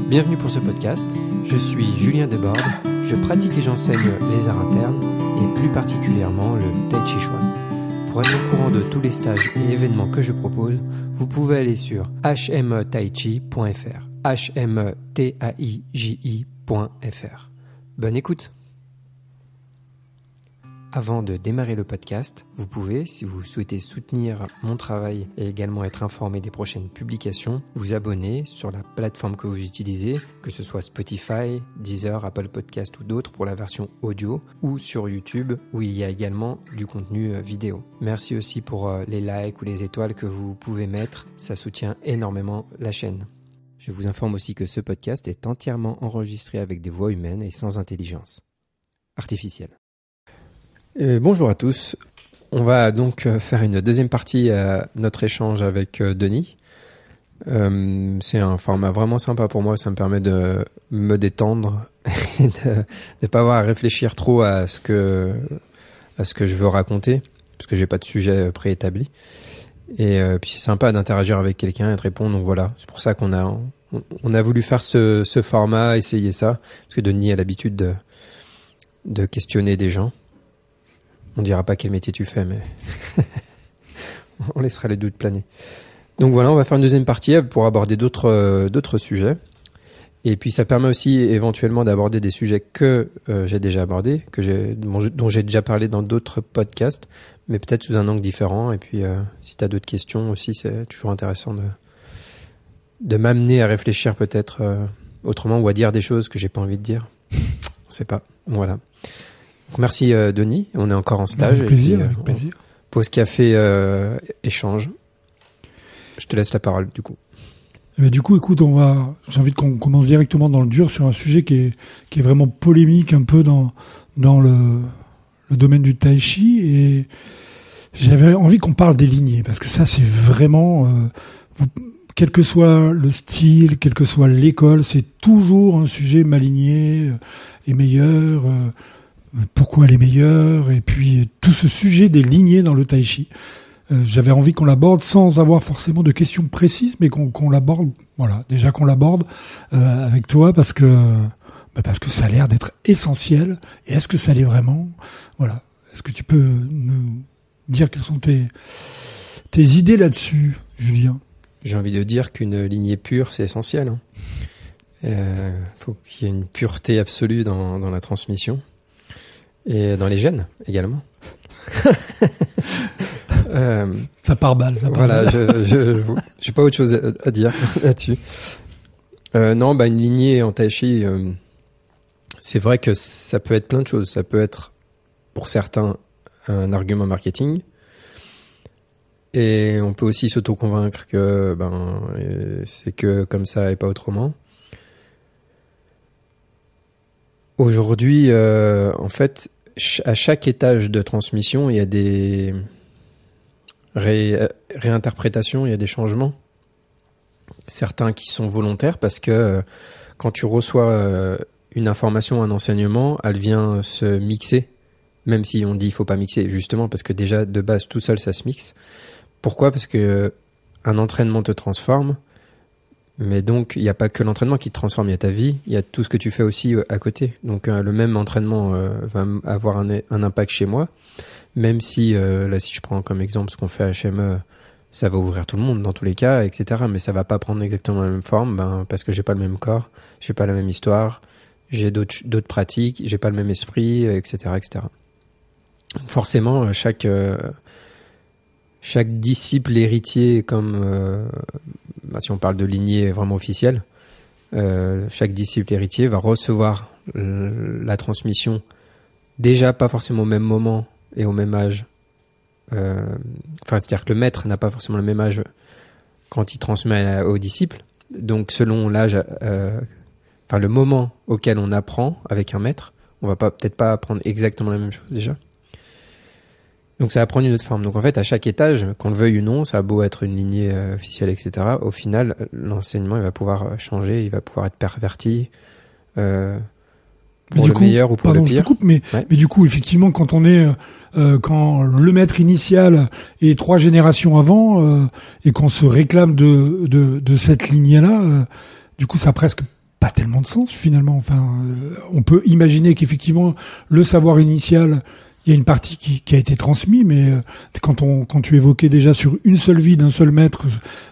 Bienvenue pour ce podcast. Je suis Julien Desbordes. Je pratique et j'enseigne les arts internes et plus particulièrement le Tai Chi Chuan. Pour être au courant de tous les stages et événements que je propose, vous pouvez aller sur hmetaichi.fr. hmetaichi.fr. Bonne écoute. Avant de démarrer le podcast, vous pouvez, si vous souhaitez soutenir mon travail et également être informé des prochaines publications, vous abonner sur la plateforme que vous utilisez, que ce soit Spotify, Deezer, Apple Podcast ou d'autres pour la version audio, ou sur YouTube où il y a également du contenu vidéo. Merci aussi pour les likes ou les étoiles que vous pouvez mettre, ça soutient énormément la chaîne. Je vous informe aussi que ce podcast est entièrement enregistré avec des voix humaines et sans intelligence artificielle. Bonjour à tous, on va donc faire une deuxième partie à notre échange avec Denis. C'est un format vraiment sympa pour moi, ça me permet de me détendre et de ne pas avoir à réfléchir trop à ce que je veux raconter, parce que j'ai pas de sujet préétabli. Et puis c'est sympa d'interagir avec quelqu'un et de répondre, donc voilà, c'est pour ça qu'on a voulu faire ce format, essayer ça, parce que Denis a l'habitude de questionner des gens. On dira pas quel métier tu fais, mais on laissera les doutes planer. Donc voilà, on va faire une deuxième partie pour aborder d'autres sujets. Et puis ça permet aussi éventuellement d'aborder des sujets que j'ai déjà abordés, dont j'ai déjà parlé dans d'autres podcasts, mais peut-être sous un angle différent. Et puis si tu as d'autres questions aussi, c'est toujours intéressant de m'amener à réfléchir peut-être autrement ou à dire des choses que j'ai pas envie de dire. On sait pas. Voilà. Donc merci Denis, on est encore en stage. Avec plaisir, avec plaisir. Pause café, échange. Je te laisse la parole du coup. Du coup, écoute, j'ai envie qu'on commence directement dans le dur sur un sujet qui est vraiment polémique un peu dans le domaine du Tai Chi, et j'avais envie qu'on parle des lignées, parce que ça c'est vraiment, quel que soit le style, quelle que soit l'école, c'est toujours un sujet mal aligné et meilleur. Pourquoi elle est meilleure, et puis tout ce sujet des lignées dans le Tai Chi. J'avais envie qu'on l'aborde sans avoir forcément de questions précises, mais qu'on l'aborde, voilà, déjà qu'on l'aborde avec toi, parce que ça a l'air d'être essentiel. Et est-ce que ça l'est vraiment? Voilà. Est-ce que tu peux nous dire quelles sont tes idées là-dessus, Julien? J'ai envie de dire qu'une lignée pure, c'est essentiel. Faut qu'il y ait une pureté absolue dans la transmission. Et dans les gènes également. Ça part balle. Voilà, j'ai pas autre chose à dire là-dessus. Non, une lignée en Tai Chi, c'est vrai que ça peut être plein de choses. Ça peut être, pour certains, un argument marketing. Et on peut aussi s'auto-convaincre que c'est que comme ça et pas autrement. Aujourd'hui, en fait, à chaque étage de transmission, il y a des réinterprétations, il y a des changements. Certains qui sont volontaires parce que quand tu reçois une information, un enseignement, elle vient se mixer. Même si on dit il faut pas mixer, justement parce que déjà de base tout seul ça se mixe. Pourquoi ? Parce que un entraînement te transforme. Mais donc, il n'y a pas que l'entraînement qui te transforme, il y a ta vie, il y a tout ce que tu fais aussi à côté. Donc, le même entraînement va avoir un impact chez moi, même si, là, si je prends comme exemple ce qu'on fait à HME, ça va ouvrir tout le monde dans tous les cas, etc. Mais ça va pas prendre exactement la même forme, parce que j'ai pas le même corps, j'ai pas la même histoire, j'ai d'autres pratiques, j'ai pas le même esprit, etc., etc. Forcément, chaque disciple héritier, comme si on parle de lignée vraiment officielle, chaque disciple héritier va recevoir la transmission déjà pas forcément au même moment et au même âge. C'est-à-dire que le maître n'a pas forcément le même âge quand il transmet au disciple. Donc selon l'âge, le moment auquel on apprend avec un maître, on va peut-être pas apprendre exactement la même chose déjà. Donc ça va prendre une autre forme. Donc en fait, à chaque étage, qu'on le veuille ou non, ça a beau être une lignée officielle, etc. Au final, l'enseignement, il va pouvoir changer, il va pouvoir être perverti pour le meilleur ou pour le pire. Mais du coup, effectivement, quand on est quand le maître initial est 3 générations avant et qu'on se réclame de cette lignée-là, du coup, ça a presque pas tellement de sens finalement. Enfin, on peut imaginer qu'effectivement le savoir initial, il y a une partie qui a été transmise, mais quand tu évoquais déjà sur une seule vie d'un seul maître,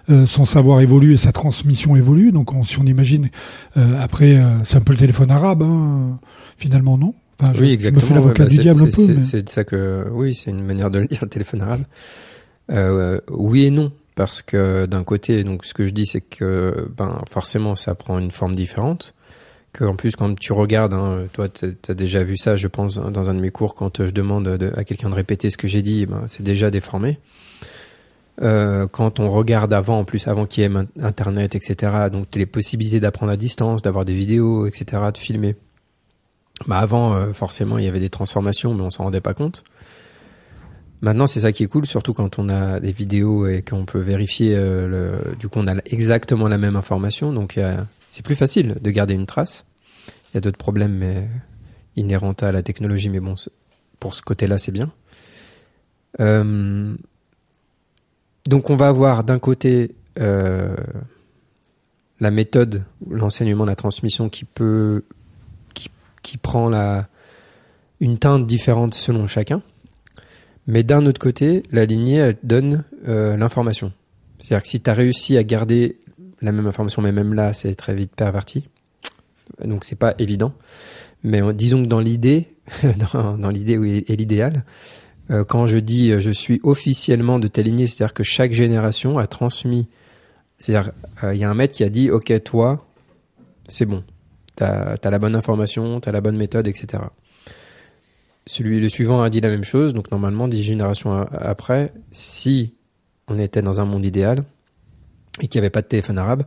son savoir évolue et sa transmission évolue. Donc si on imagine après, c'est un peu le téléphone arabe, hein, finalement, non? Enfin, oui, exactement. Je me fais l'avocat du diable un peu. Mais... C'est de ça que, oui, c'est une manière de le dire, le téléphone arabe. Oui et non. Parce que d'un côté, donc ce que je dis, c'est que forcément, ça prend une forme différente. Que en plus, quand tu regardes, hein, toi, t'as déjà vu ça, je pense, dans un de mes cours, quand je demande à quelqu'un de répéter ce que j'ai dit, c'est déjà déformé. Quand on regarde avant qu'il y ait Internet, etc., donc les possibilités d'apprendre à distance, d'avoir des vidéos, etc., de filmer. Avant, forcément, il y avait des transformations, mais on s'en rendait pas compte. Maintenant, c'est ça qui est cool, surtout quand on a des vidéos et qu'on peut vérifier, du coup, on a exactement la même information. Donc, c'est plus facile de garder une trace. Il y a d'autres problèmes inhérents à la technologie, mais bon, pour ce côté-là, c'est bien. Donc, on va avoir d'un côté la méthode, l'enseignement, la transmission qui prend une teinte différente selon chacun. Mais d'un autre côté, la lignée, elle donne l'information. C'est-à-dire que si tu as réussi à garder la même information, mais même là, c'est très vite perverti. Donc, c'est pas évident. Mais disons que dans l'idée, dans l'idée et l'idéal, quand je dis je suis officiellement de telle lignée, c'est-à-dire que chaque génération a transmis. C'est-à-dire, il y a un maître qui a dit, OK, toi, c'est bon. T'as la bonne information, t'as la bonne méthode, etc. Le suivant a dit la même chose, donc normalement 10 générations après, si on était dans un monde idéal et qu'il n'y avait pas de téléphone arabe,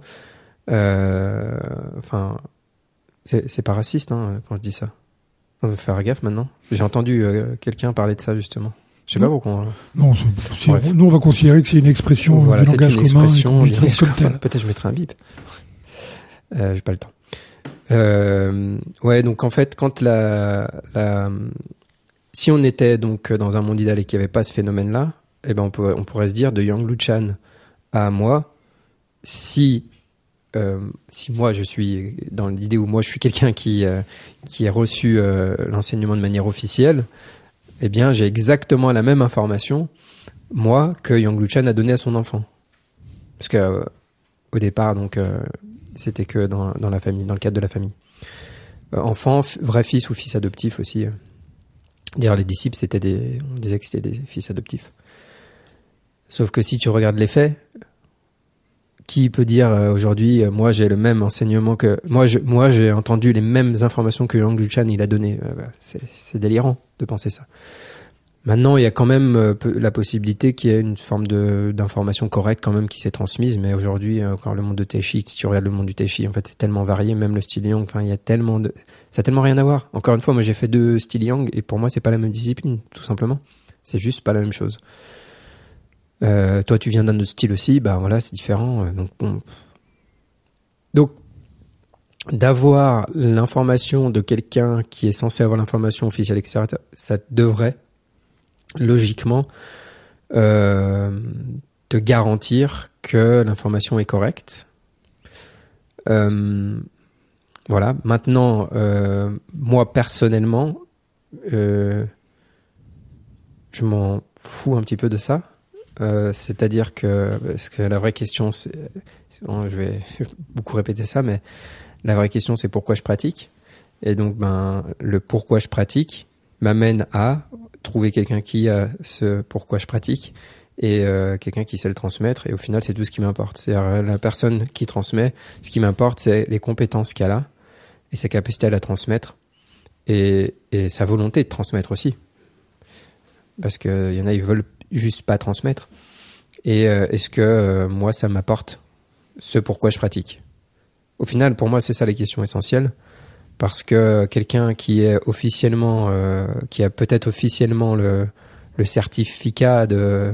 c'est pas raciste quand je dis ça. On va faire gaffe maintenant. J'ai entendu quelqu'un parler de ça justement. Je sais pas pourquoi. Non, nous on va considérer que c'est une expression du langage commun. Peut-être je mettrai un bip. J'ai pas le temps. Ouais, donc en fait, quand si on était donc dans un monde idéal et qu'il n'y avait pas ce phénomène-là, eh ben on pourrait se dire de Yang Luchan à moi, si moi je suis dans l'idée où moi je suis quelqu'un qui a reçu l'enseignement de manière officielle, eh bien j'ai exactement la même information moi que Yang Luchan a donné à son enfant, parce que au départ donc c'était que dans la famille, dans le cadre de la famille. Enfant, vrai fils ou fils adoptif aussi. D'ailleurs, les disciples, on disait que c'était des fils adoptifs. Sauf que si tu regardes les faits, qui peut dire aujourd'hui, moi j'ai le même enseignement que... Moi j'ai entendu les mêmes informations que Yang Luchan il a donné. C'est délirant de penser ça. Maintenant, il y a quand même la possibilité qu'il y ait une forme d'information correcte quand même qui s'est transmise, mais aujourd'hui, encore le monde de Tai Chi, si tu regardes le monde du Tai Chi, en fait, c'est tellement varié, même le style Yang, enfin, il y a tellement ça a tellement rien à voir. Encore une fois, moi, j'ai fait 2 styles Yang, et pour moi, c'est pas la même discipline, tout simplement. C'est juste pas la même chose. Toi, tu viens d'un autre style aussi, voilà, c'est différent, donc bon. Donc, d'avoir l'information de quelqu'un qui est censé avoir l'information officielle, etc., ça devrait logiquement te garantir que l'information est correcte. Voilà. Maintenant, moi personnellement, je m'en fous un petit peu de ça. C'est-à-dire parce que la vraie question, je vais beaucoup répéter ça, mais la vraie question, c'est pourquoi je pratique. Et donc, le pourquoi je pratique m'amène à trouver quelqu'un qui a ce pourquoi je pratique et quelqu'un qui sait le transmettre, et au final c'est tout ce qui m'importe. C'est-à-dire la personne qui transmet, ce qui m'importe c'est les compétences qu'elle a et sa capacité à la transmettre et sa volonté de transmettre aussi, parce qu'il y en a ils veulent juste pas transmettre. Et est-ce que moi ça m'apporte ce pourquoi je pratique? Au final pour moi c'est ça les questions essentielles. Parce que quelqu'un qui est officiellement, qui a peut-être officiellement le certificat de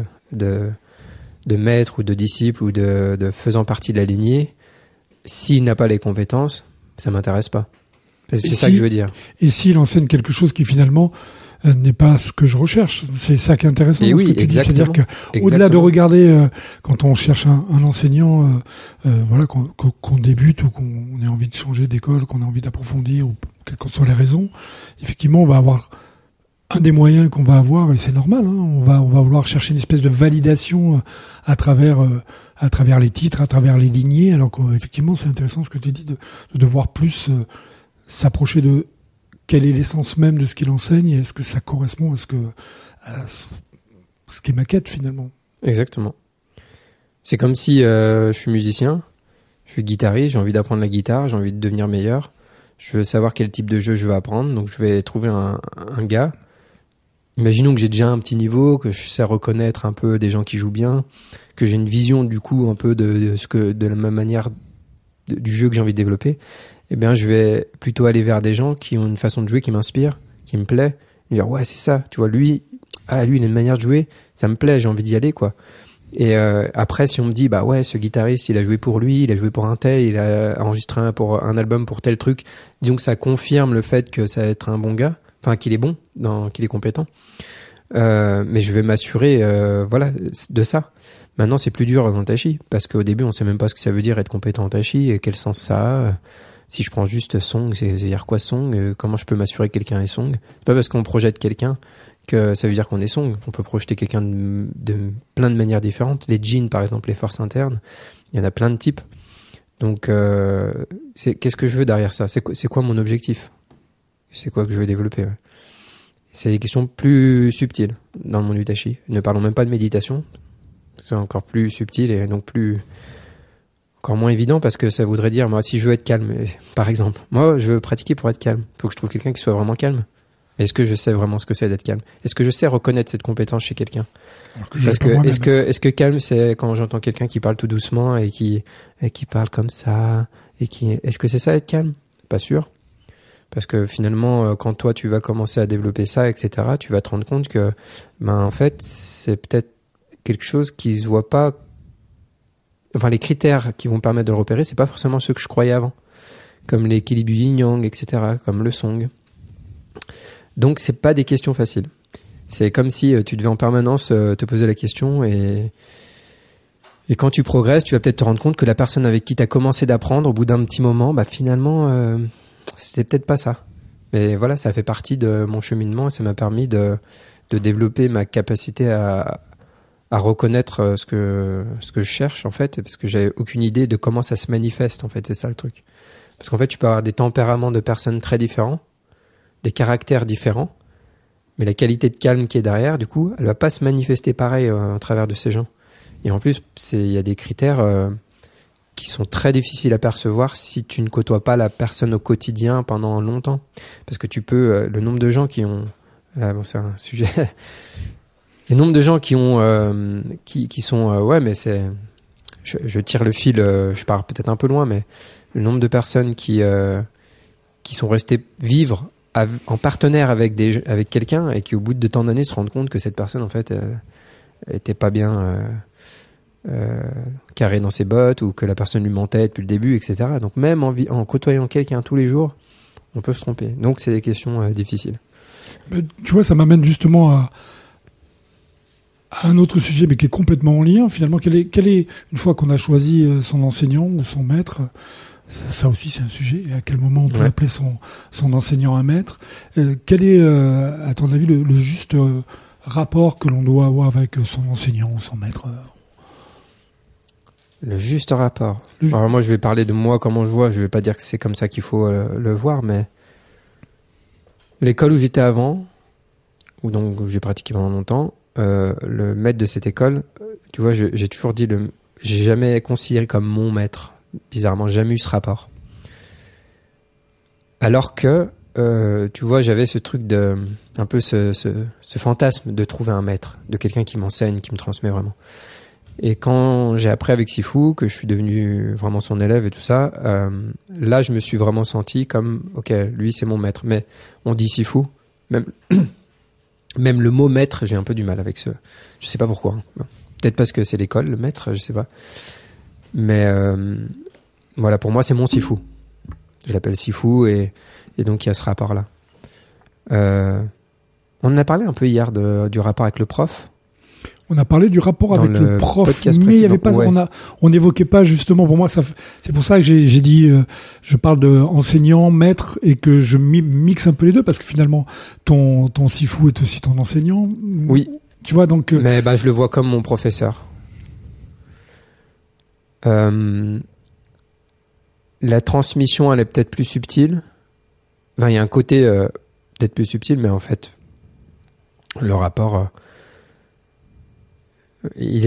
maître ou de disciple ou de faisant partie de la lignée, s'il n'a pas les compétences, ça m'intéresse pas. C'est ça que je veux dire. Et s'il enseigne quelque chose qui finalement n'est pas ce que je recherche. C'est ça qui est intéressant. Et ce oui, que tu dis. C'est-à-dire exactement. qu'au-delà de regarder quand on cherche un enseignant, voilà, qu'on débute ou qu'on ait envie de changer d'école, qu'on a envie d'approfondir ou quelles que soient les raisons, effectivement, on va avoir un des moyens qu'on va avoir, et c'est normal, hein, on va vouloir chercher une espèce de validation à travers les titres, à travers les lignées, alors qu'effectivement c'est intéressant ce que tu dis de devoir plus s'approcher de quelle est l'essence même de ce qu'il enseigne et est-ce que ça correspond à ce qu'est ma quête finalement. Exactement. C'est comme si je suis musicien, je suis guitariste, j'ai envie d'apprendre la guitare, j'ai envie de devenir meilleur, je veux savoir quel type de jeu je veux apprendre, donc je vais trouver un gars. Imaginons que j'ai déjà un petit niveau, que je sais reconnaître un peu des gens qui jouent bien, que j'ai une vision du coup un peu de la même manière du jeu que j'ai envie de développer. Eh bien, je vais plutôt aller vers des gens qui ont une façon de jouer qui m'inspire, qui me plaît, me dire ouais c'est ça, tu vois lui il a une manière de jouer, ça me plaît, j'ai envie d'y aller quoi. Et après si on me dit bah ouais ce guitariste il a joué pour lui, il a joué pour un tel, il a enregistré pour un album pour tel truc, disons que ça confirme le fait que ça va être un bon gars. Enfin, qu'il est bon, qu'il est compétent. Mais je vais m'assurer, voilà, de ça. Maintenant, c'est plus dur dans le tai-chi, parce qu'au début, on sait même pas ce que ça veut dire être compétent en tai-chi, et quel sens ça a. Si je prends juste song, c'est-à-dire quoi song, comment je peux m'assurer que quelqu'un est song. C'est pas parce qu'on projette quelqu'un que ça veut dire qu'on est song. On peut projeter quelqu'un de plein de manières différentes. Les jeans, par exemple, les forces internes, il y en a plein de types. Donc, qu'est-ce que je veux derrière ça ? C'est quoi mon objectif ? C'est quoi que je veux développer, ouais. C'est des questions plus subtiles dans le monde du tai-chi. Ne parlons même pas de méditation. C'est encore plus subtil et donc encore moins évident parce que ça voudrait dire, moi, si je veux être calme, par exemple, moi, je veux pratiquer pour être calme. Il faut que je trouve quelqu'un qui soit vraiment calme. Est-ce que je sais vraiment ce que c'est d'être calme ? Est-ce que je sais reconnaître cette compétence chez quelqu'un ? Parce que est-ce que calme, c'est quand j'entends quelqu'un qui parle tout doucement et qui parle comme ça est-ce que c'est ça être calme ? Pas sûr. Parce que finalement, quand toi tu vas commencer à développer ça, etc., tu vas te rendre compte que, en fait, c'est peut-être quelque chose qui se voit pas. Enfin, les critères qui vont permettre de le repérer, c'est pas forcément ceux que je croyais avant, comme l'équilibre yin-yang, etc., comme le song. Donc, c'est pas des questions faciles. C'est comme si tu devais en permanence te poser la question et quand tu progresses, tu vas peut-être te rendre compte que la personne avec qui tu as commencé d'apprendre, au bout d'un petit moment, finalement, c'était peut-être pas ça. Mais voilà, ça fait partie de mon cheminement et ça m'a permis de développer ma capacité à reconnaître ce que je cherche, en fait, parce que j'avais aucune idée de comment ça se manifeste, en fait, c'est ça le truc. Parce qu'en fait, tu peux avoir des tempéraments de personnes très différents, des caractères différents, mais la qualité de calme qui est derrière, du coup, elle va pas se manifester pareil à travers de ces gens. Et en plus, il y a des critères qui sont très difficiles à percevoir si tu ne côtoies pas la personne au quotidien pendant longtemps. Parce que tu peux, le nombre de gens qui ont... Là, bon, c'est un sujet... Le nombre de gens qui ont... qui sont... ouais, mais c'est... Je tire le fil, je pars peut-être un peu loin, mais le nombre de personnes qui sont restées vivre en partenaire avec quelqu'un et qui, au bout de tant d'années, se rendent compte que cette personne, en fait, était pas bien... carré dans ses bottes ou que la personne lui mentait depuis le début, etc. Donc même en côtoyant quelqu'un tous les jours, on peut se tromper. Donc c'est des questions difficiles. Mais, tu vois, ça m'amène justement à un autre sujet, mais qui est complètement en lien. Finalement, quel est une fois qu'on a choisi son enseignant ou son maître, ça aussi c'est un sujet. À quel moment on peut appeler son enseignant un maître ? Quel est, à ton avis, le juste rapport que l'on doit avoir avec son enseignant ou son maître ? Le juste rapport. Alors moi, je vais parler de moi, comment je vois. Je vais pas dire que c'est comme ça qu'il faut le voir, mais l'école où j'étais avant, où j'ai pratiqué pendant longtemps, le maître de cette école, tu vois, j'ai toujours dit j'ai jamais considéré comme mon maître. Bizarrement, jamais eu ce rapport. Alors que, tu vois, j'avais ce truc un peu ce fantasme de trouver un maître, de quelqu'un qui m'enseigne, qui me transmet vraiment. Et quand j'ai appris avec Sifu, que je suis devenu vraiment son élève et tout ça, là, je me suis vraiment senti comme, ok, lui, c'est mon maître. Mais on dit Sifu, même le mot maître, j'ai un peu du mal avec je sais pas pourquoi. Hein. Peut-être parce que c'est l'école, le maître, je sais pas. Mais voilà, pour moi, c'est mon Sifu. Je l'appelle Sifu et donc il y a ce rapport-là. On en a parlé un peu hier du rapport avec le prof. On a parlé du rapport Dans avec le prof, podcast mais il y avait précédent, pas, ouais. on n'évoquait pas justement. Pour moi, c'est pour ça que j'ai dit, je parle de enseignant, maître, et que je mixe un peu les deux, parce que finalement, ton sifu est aussi ton enseignant. Oui. Tu vois, donc. Mais je le vois comme mon professeur. La transmission, elle est peut-être plus subtile. Enfin, il y a un côté peut-être plus subtil, mais en fait, le rapport. Il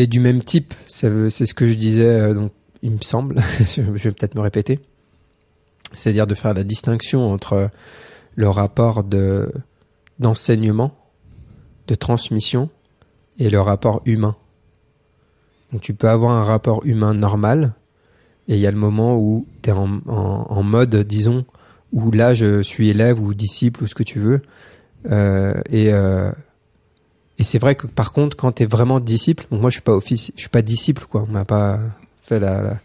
est du même type. C'est ce que je disais, donc il me semble, je vais peut-être me répéter. C'est-à-dire de faire la distinction entre le rapport d'enseignement, de transmission, et le rapport humain. Donc tu peux avoir un rapport humain normal, et il y a le moment où tu es en mode, disons, où là je suis élève ou disciple ou ce que tu veux, et c'est vrai que par contre, quand tu es vraiment disciple, donc moi je suis pas disciple, quoi. On m'a pas fait la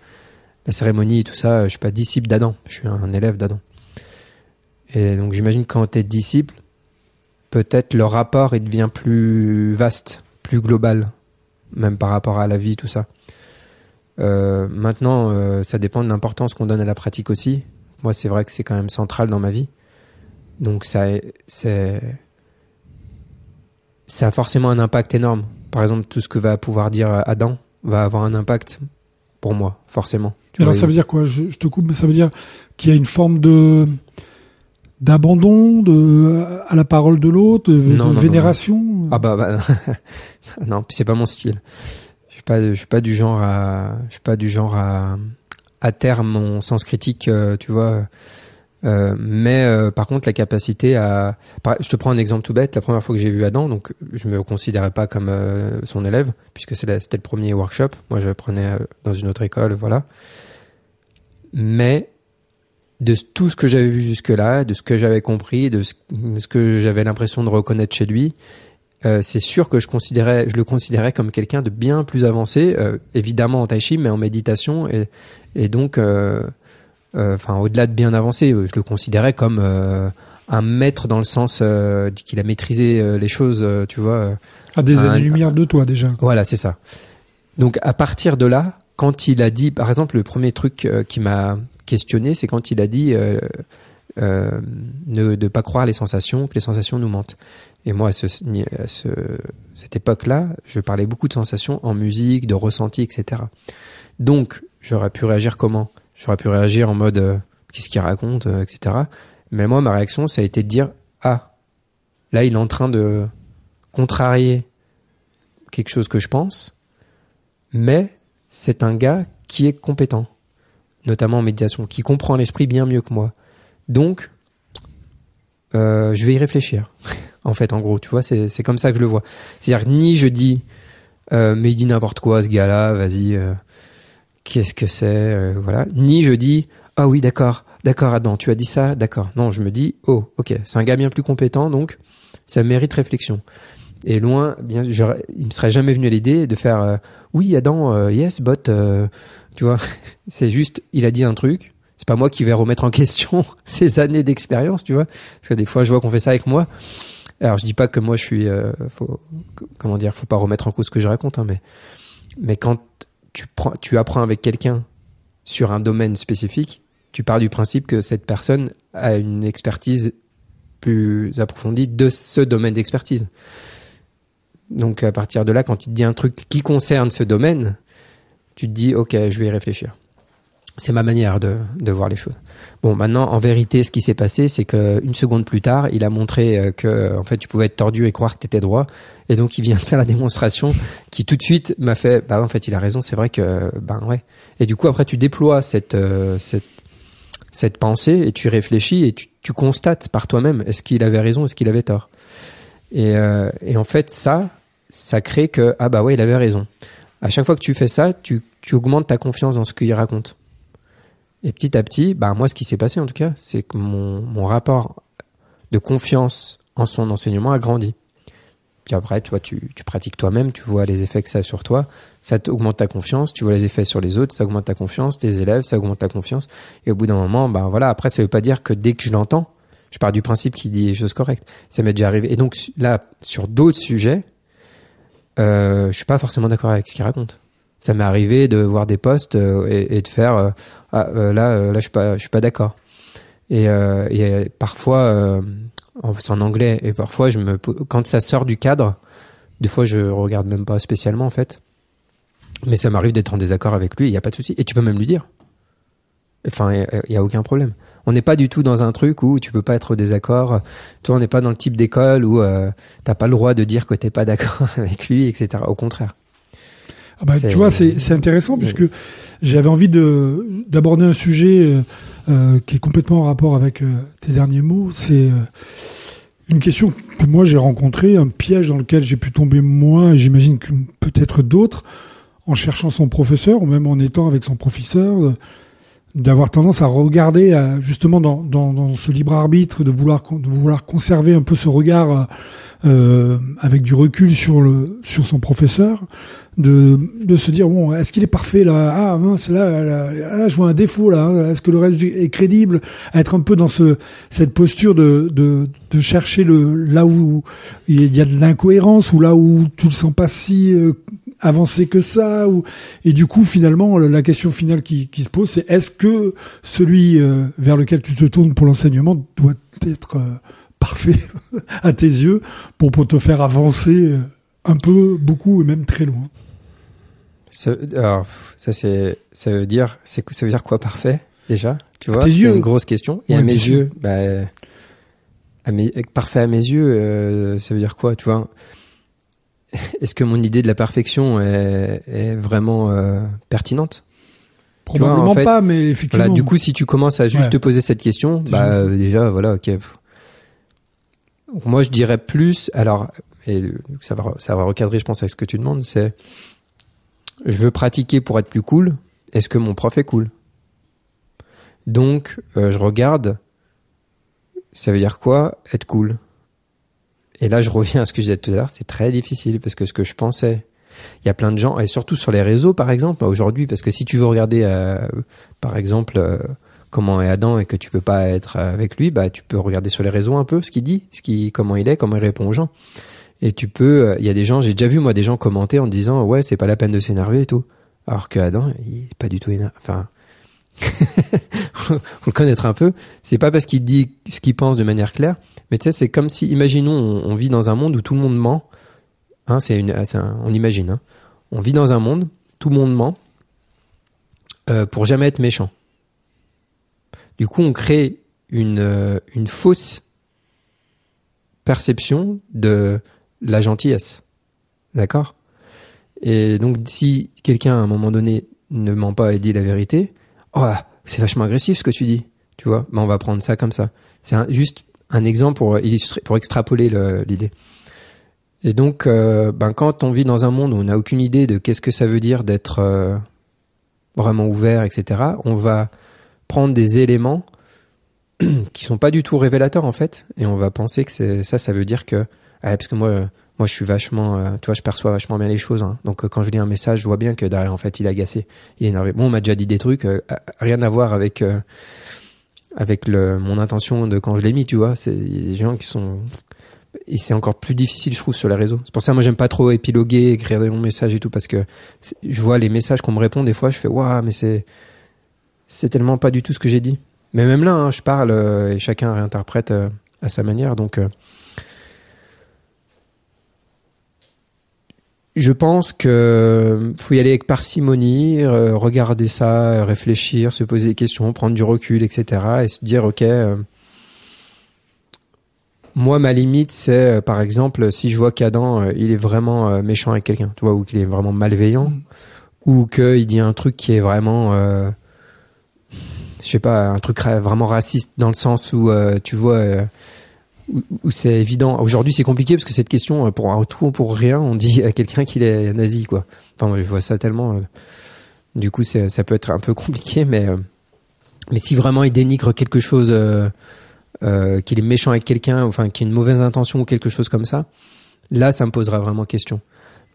cérémonie et tout ça, je suis pas disciple d'Adam, je suis un élève d'Adam. Et donc j'imagine que quand tu es disciple, peut-être le rapport il devient plus vaste, plus global, même par rapport à la vie, tout ça. Maintenant, ça dépend de l'importance qu'on donne à la pratique aussi. Moi, c'est vrai que c'est quand même central dans ma vie. Donc ça a forcément un impact énorme. Par exemple, tout ce que va pouvoir dire Adam va avoir un impact pour moi, forcément. Alors ça veut dire quoi ? Je te coupe, mais ça veut dire qu'il y a une forme d'abandon à la parole de l'autre, de vénération. Non. Ah bah non, puis c'est pas mon style. Je suis pas du genre à terme mon sens critique, tu vois. Mais par contre la capacité à... Je te prends un exemple tout bête. La première fois que j'ai vu Adam, donc je me considérais pas comme son élève, puisque c'était le premier workshop. Moi j'apprenais dans une autre école, voilà. Mais de tout ce que j'avais vu jusque-là, de ce que j'avais compris, de ce que j'avais l'impression de reconnaître chez lui, c'est sûr que je le considérais comme quelqu'un de bien plus avancé, évidemment en tai chi, mais en méditation, et donc au-delà de bien avancé, je le considérais comme un maître dans le sens qu'il a maîtrisé les choses, tu vois. À des années-lumière de toi déjà. Voilà, c'est ça. Donc à partir de là, quand il a dit, par exemple, le premier truc qui m'a questionné, c'est quand il a dit de pas croire les sensations, que les sensations nous mentent. Et moi, à cette époque-là, je parlais beaucoup de sensations en musique, de ressenti, etc. Donc, j'aurais pu réagir comment ? J'aurais pu réagir en mode qu'est-ce qu'il raconte, etc. Mais moi, ma réaction, ça a été de dire ah, là, il est en train de contrarier quelque chose que je pense, mais c'est un gars qui est compétent, notamment en méditation, qui comprend l'esprit bien mieux que moi. Donc, je vais y réfléchir. En fait, en gros, tu vois, c'est comme ça que je le vois. C'est-à-dire ni je dis mais il dit n'importe quoi ce gars-là, vas-y, qu'est-ce que c'est, voilà. Ni je dis ah oui, d'accord, Adam, tu as dit ça, d'accord. Non, je me dis oh, ok, c'est un gars bien plus compétent, donc ça mérite réflexion. Et loin, bien, il me serait jamais venu à l'idée de faire oui, Adam, yes, but, tu vois, c'est juste, il a dit un truc. C'est pas moi qui vais remettre en question ces années d'expérience, tu vois, parce que des fois, je vois qu'on fait ça avec moi. Alors, je dis pas que moi, je suis, faut pas remettre en cause ce que je raconte, hein, mais quand tu apprends avec quelqu'un sur un domaine spécifique, tu pars du principe que cette personne a une expertise plus approfondie de ce domaine d'expertise. Donc, à partir de là, quand il te dit un truc qui concerne ce domaine, tu te dis, ok, je vais y réfléchir. C'est ma manière de voir les choses. Bon, maintenant, en vérité, ce qui s'est passé, c'est qu'une seconde plus tard, il a montré que, en fait, tu pouvais être tordu et croire que t'étais droit. Et donc, il vient de faire la démonstration qui, tout de suite, m'a fait, bah, en fait, il a raison, c'est vrai que, ouais. Et du coup, après, tu déploies cette pensée et tu réfléchis et tu constates par toi-même, est-ce qu'il avait raison, est-ce qu'il avait tort? Et en fait, ça crée que, ah bah ouais, il avait raison. À chaque fois que tu fais ça, tu augmentes ta confiance dans ce qu'il raconte. Et petit à petit, bah moi, ce qui s'est passé en tout cas, c'est que mon rapport de confiance en son enseignement a grandi. Puis après, toi, tu pratiques toi-même, tu vois les effets que ça a sur toi, ça augmente ta confiance, tu vois les effets sur les autres, ça augmente ta confiance, tes élèves, ça augmente ta confiance. Et au bout d'un moment, bah voilà, après, ça veut pas dire que dès que je l'entends, Je pars du principe qu'il dit les choses correctes. Ça m'est déjà arrivé. Et donc là, sur d'autres sujets, je suis pas forcément d'accord avec ce qu'il raconte. Ça m'est arrivé de voir des posts et de faire là je suis pas d'accord. Et parfois c'est en anglais, et parfois quand ça sort du cadre, des fois je regarde même pas spécialement en fait. Mais ça m'arrive d'être en désaccord avec lui, il y a pas de souci, et tu peux même lui dire. Enfin, il y a aucun problème. On n'est pas du tout dans un truc où tu peux pas être au désaccord. Toi, on n'est pas dans le type d'école où t'as pas le droit de dire que t'es pas d'accord avec lui, etc. Au contraire. Ah bah, tu vois, c'est intéressant puisque j'avais envie d'aborder un sujet qui est complètement en rapport avec tes derniers mots. C'est une question que moi j'ai rencontrée, un piège dans lequel j'ai pu tomber moi, et j'imagine que peut-être d'autres, en cherchant son professeur ou même en étant avec son professeur, d'avoir tendance à regarder justement dans ce libre arbitre, de vouloir conserver un peu ce regard avec du recul sur son professeur, de se dire bon, est-ce qu'il est parfait là, ah mince, là je vois un défaut là, est-ce que le reste est crédible, être un peu dans cette posture de chercher là où il y a de l'incohérence, ou là où tu le sens pas si avancé que ça, et du coup finalement la question finale qui se pose, c'est est-ce que celui vers lequel tu te tournes pour l'enseignement doit être parfait à tes yeux pour te faire avancer un peu, beaucoup et même très loin. Ça veut dire quoi parfait déjà, tu vois, c'est une grosse question. Et ouais, à mes yeux, parfait à mes yeux, ça veut dire quoi, tu vois? Est-ce que mon idée de la perfection est vraiment pertinente? Probablement en fait, pas, mais effectivement. Voilà, du coup, si tu commences à juste te poser cette question, déjà, voilà, ok. Donc, moi, je dirais plus, alors, et ça va recadrer, je pense, avec ce que tu demandes, c'est, je veux pratiquer pour être plus cool. Est-ce que mon prof est cool? Donc, je regarde, ça veut dire quoi, être cool? Et là, je reviens à ce que je disais tout à l'heure, c'est très difficile parce que ce que je pensais, il y a plein de gens, et surtout sur les réseaux, par exemple, aujourd'hui, parce que si tu veux regarder, par exemple, comment est Adam et que tu peux pas être avec lui, tu peux regarder sur les réseaux un peu ce qu'il dit, comment il est, comment il répond aux gens. Et tu peux, il y a des gens, j'ai déjà vu moi des gens commenter en disant ouais, c'est pas la peine de s'énerver et tout. Alors que Adam, il est pas du tout énervé. Enfin, faut le connaître un peu. C'est pas parce qu'il dit ce qu'il pense de manière claire, mais tu sais, c'est comme si, imaginons, on vit dans un monde où tout le monde ment. Hein, on imagine. Hein. On vit dans un monde, tout le monde ment pour jamais être méchant. Du coup, on crée une fausse perception de la gentillesse. D'accord? Et donc, si quelqu'un, à un moment donné, ne ment pas et dit la vérité, oh, c'est vachement agressif ce que tu dis. Tu vois? On va prendre ça comme ça. C'est juste un exemple pour illustrer, pour extrapoler l'idée. Et donc, quand on vit dans un monde où on n'a aucune idée de qu'est-ce que ça veut dire d'être vraiment ouvert, etc., on va prendre des éléments qui sont pas du tout révélateurs en fait, et on va penser que ça veut dire que parce que moi je suis vachement tu vois, je perçois vachement bien les choses, hein. Donc quand je lis un message, je vois bien que derrière en fait il est agacé, il est énervé. Bon, on m'a déjà dit des trucs rien à voir avec mon intention de quand je l'ai mis, tu vois. C'est des gens qui sont, et c'est encore plus difficile je trouve sur les réseaux. C'est pour ça moi j'aime pas trop épiloguer, écrire des longs messages et tout, parce que je vois les messages qu'on me répond des fois, je fais waouh, mais c'est tellement pas du tout ce que j'ai dit. Mais même là, hein, je parle et chacun réinterprète à sa manière. Donc, je pense que faut y aller avec parcimonie, regarder ça, réfléchir, se poser des questions, prendre du recul, etc. Et se dire, ok, moi, ma limite, c'est, par exemple, si je vois qu'Adam, il est vraiment méchant avec quelqu'un, tu vois, ou qu'il est vraiment malveillant, ou qu'il dit un truc qui est vraiment... je sais pas, un truc vraiment raciste dans le sens où tu vois où c'est évident. Aujourd'hui c'est compliqué parce que cette question, pour un tout pour rien, on dit à quelqu'un qu'il est nazi, quoi. Enfin je vois ça tellement du coup ça peut être un peu compliqué, mais si vraiment il dénigre quelque chose, qu'il est méchant avec quelqu'un, enfin qu'il a une mauvaise intention ou quelque chose comme ça, là ça me posera vraiment question.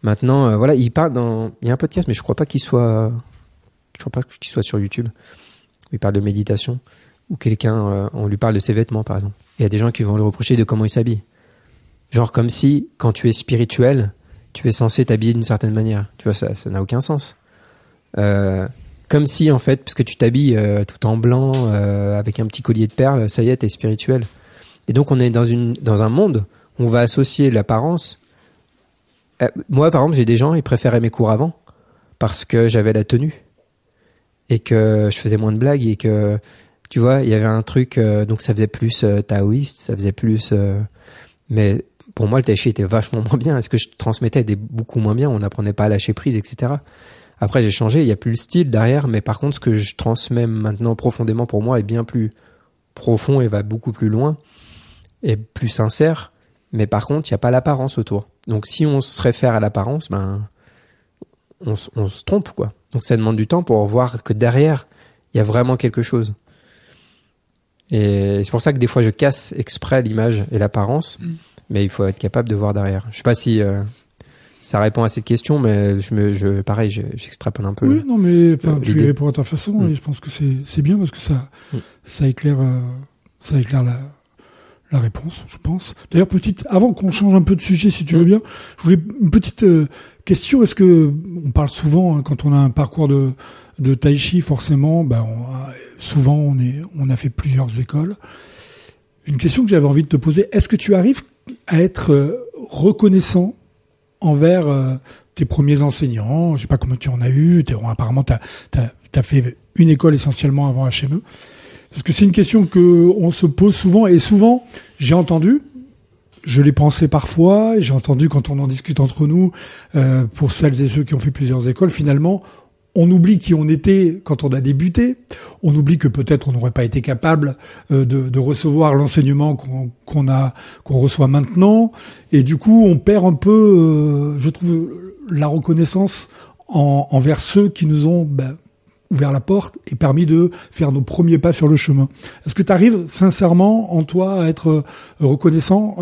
Maintenant voilà, il y a un podcast, mais je crois pas qu'il soit sur YouTube. Il parle de méditation, ou quelqu'un, on lui parle de ses vêtements, par exemple. il y a des gens qui vont le reprocher de comment il s'habille. Genre comme si, quand tu es spirituel, tu es censé t'habiller d'une certaine manière. Tu vois, ça n'a aucun sens. Comme si, en fait, parce que tu t'habilles tout en blanc, avec un petit collier de perles, ça y est, t'es spirituel. Et donc, on est dans un monde où on va associer l'apparence. Moi, par exemple, j'ai des gens, ils préféraient mes cours avant parce que j'avais la tenue et que je faisais moins de blagues et que, tu vois, il y avait un truc, donc ça faisait plus taoïste, ça faisait plus... mais pour moi, le tai chi était vachement moins bien. Ce que je transmettais était beaucoup moins bien. On n'apprenait pas à lâcher prise, etc. Après, j'ai changé. Il n'y a plus le style derrière. Mais par contre, ce que je transmets maintenant profondément pour moi est bien plus profond et va beaucoup plus loin et plus sincère. Mais par contre, il n'y a pas l'apparence autour. Donc, si on se réfère à l'apparence, ben, on se trompe, quoi. Donc, ça demande du temps pour voir que derrière, il y a vraiment quelque chose. Et c'est pour ça que des fois, je casse exprès l'image et l'apparence. Mais il faut être capable de voir derrière. Je sais pas si ça répond à cette question, mais pareil, j'extrapole un peu. Oui, non, mais tu y réponds à ta façon, et je pense que c'est bien parce que ça éclaire la réponse, je pense. D'ailleurs, avant qu'on change un peu de sujet, si tu veux bien, je voulais une petite question. Est-ce que on parle souvent quand on a un parcours de tai chi, forcément, souvent on a fait plusieurs écoles. Une question que j'avais envie de te poser, est-ce que tu arrives à être reconnaissant envers tes premiers enseignants? Je sais pas comment tu en as eu, apparemment t'as fait une école essentiellement avant HME. Parce que c'est une question que on se pose souvent, et souvent j'ai entendu, je l'ai pensé parfois, j'ai entendu quand on en discute entre nous, pour celles et ceux qui ont fait plusieurs écoles, finalement, on oublie qui on était quand on a débuté. On oublie que peut-être on n'aurait pas été capable de recevoir l'enseignement qu'on reçoit maintenant. Et du coup, on perd un peu, je trouve, la reconnaissance envers ceux qui nous ont ouvert la porte et permis de faire nos premiers pas sur le chemin. Est-ce que tu arrives sincèrement en toi à être reconnaissant,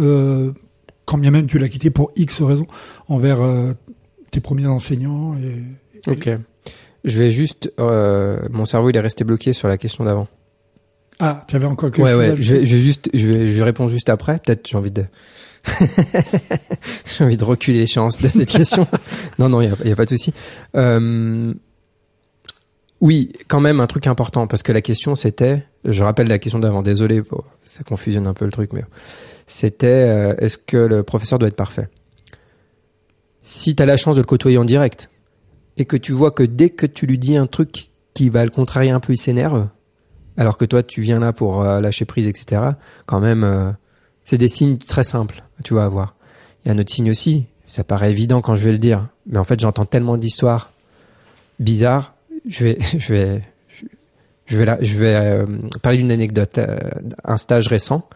quand bien même tu l'as quitté pour X raisons, envers tes premiers enseignants Ok. Je vais juste... mon cerveau, il est resté bloqué sur la question d'avant. Ah, tu avais encore quelque chose à je réponds juste après. Peut-être j'ai envie de... j'ai envie de reculer l'échéance de cette question. Non, il y a pas de souci. Oui, quand même, un truc important, parce que la question, c'était... Je rappelle la question d'avant, désolé, ça confusionne un peu le truc, mais... C'était, est-ce que le professeur doit être parfait? Si tu as la chance de le côtoyer en direct... et que tu vois que dès que tu lui dis un truc qui va le contrarier un peu, il s'énerve, alors que toi, tu viens là pour lâcher prise, etc., quand même, c'est des signes très simples, tu vas avoir. Il y a un autre signe aussi, ça paraît évident quand je vais le dire, mais en fait, j'entends tellement d'histoires bizarres, je vais parler d'une anecdote, un stage récent,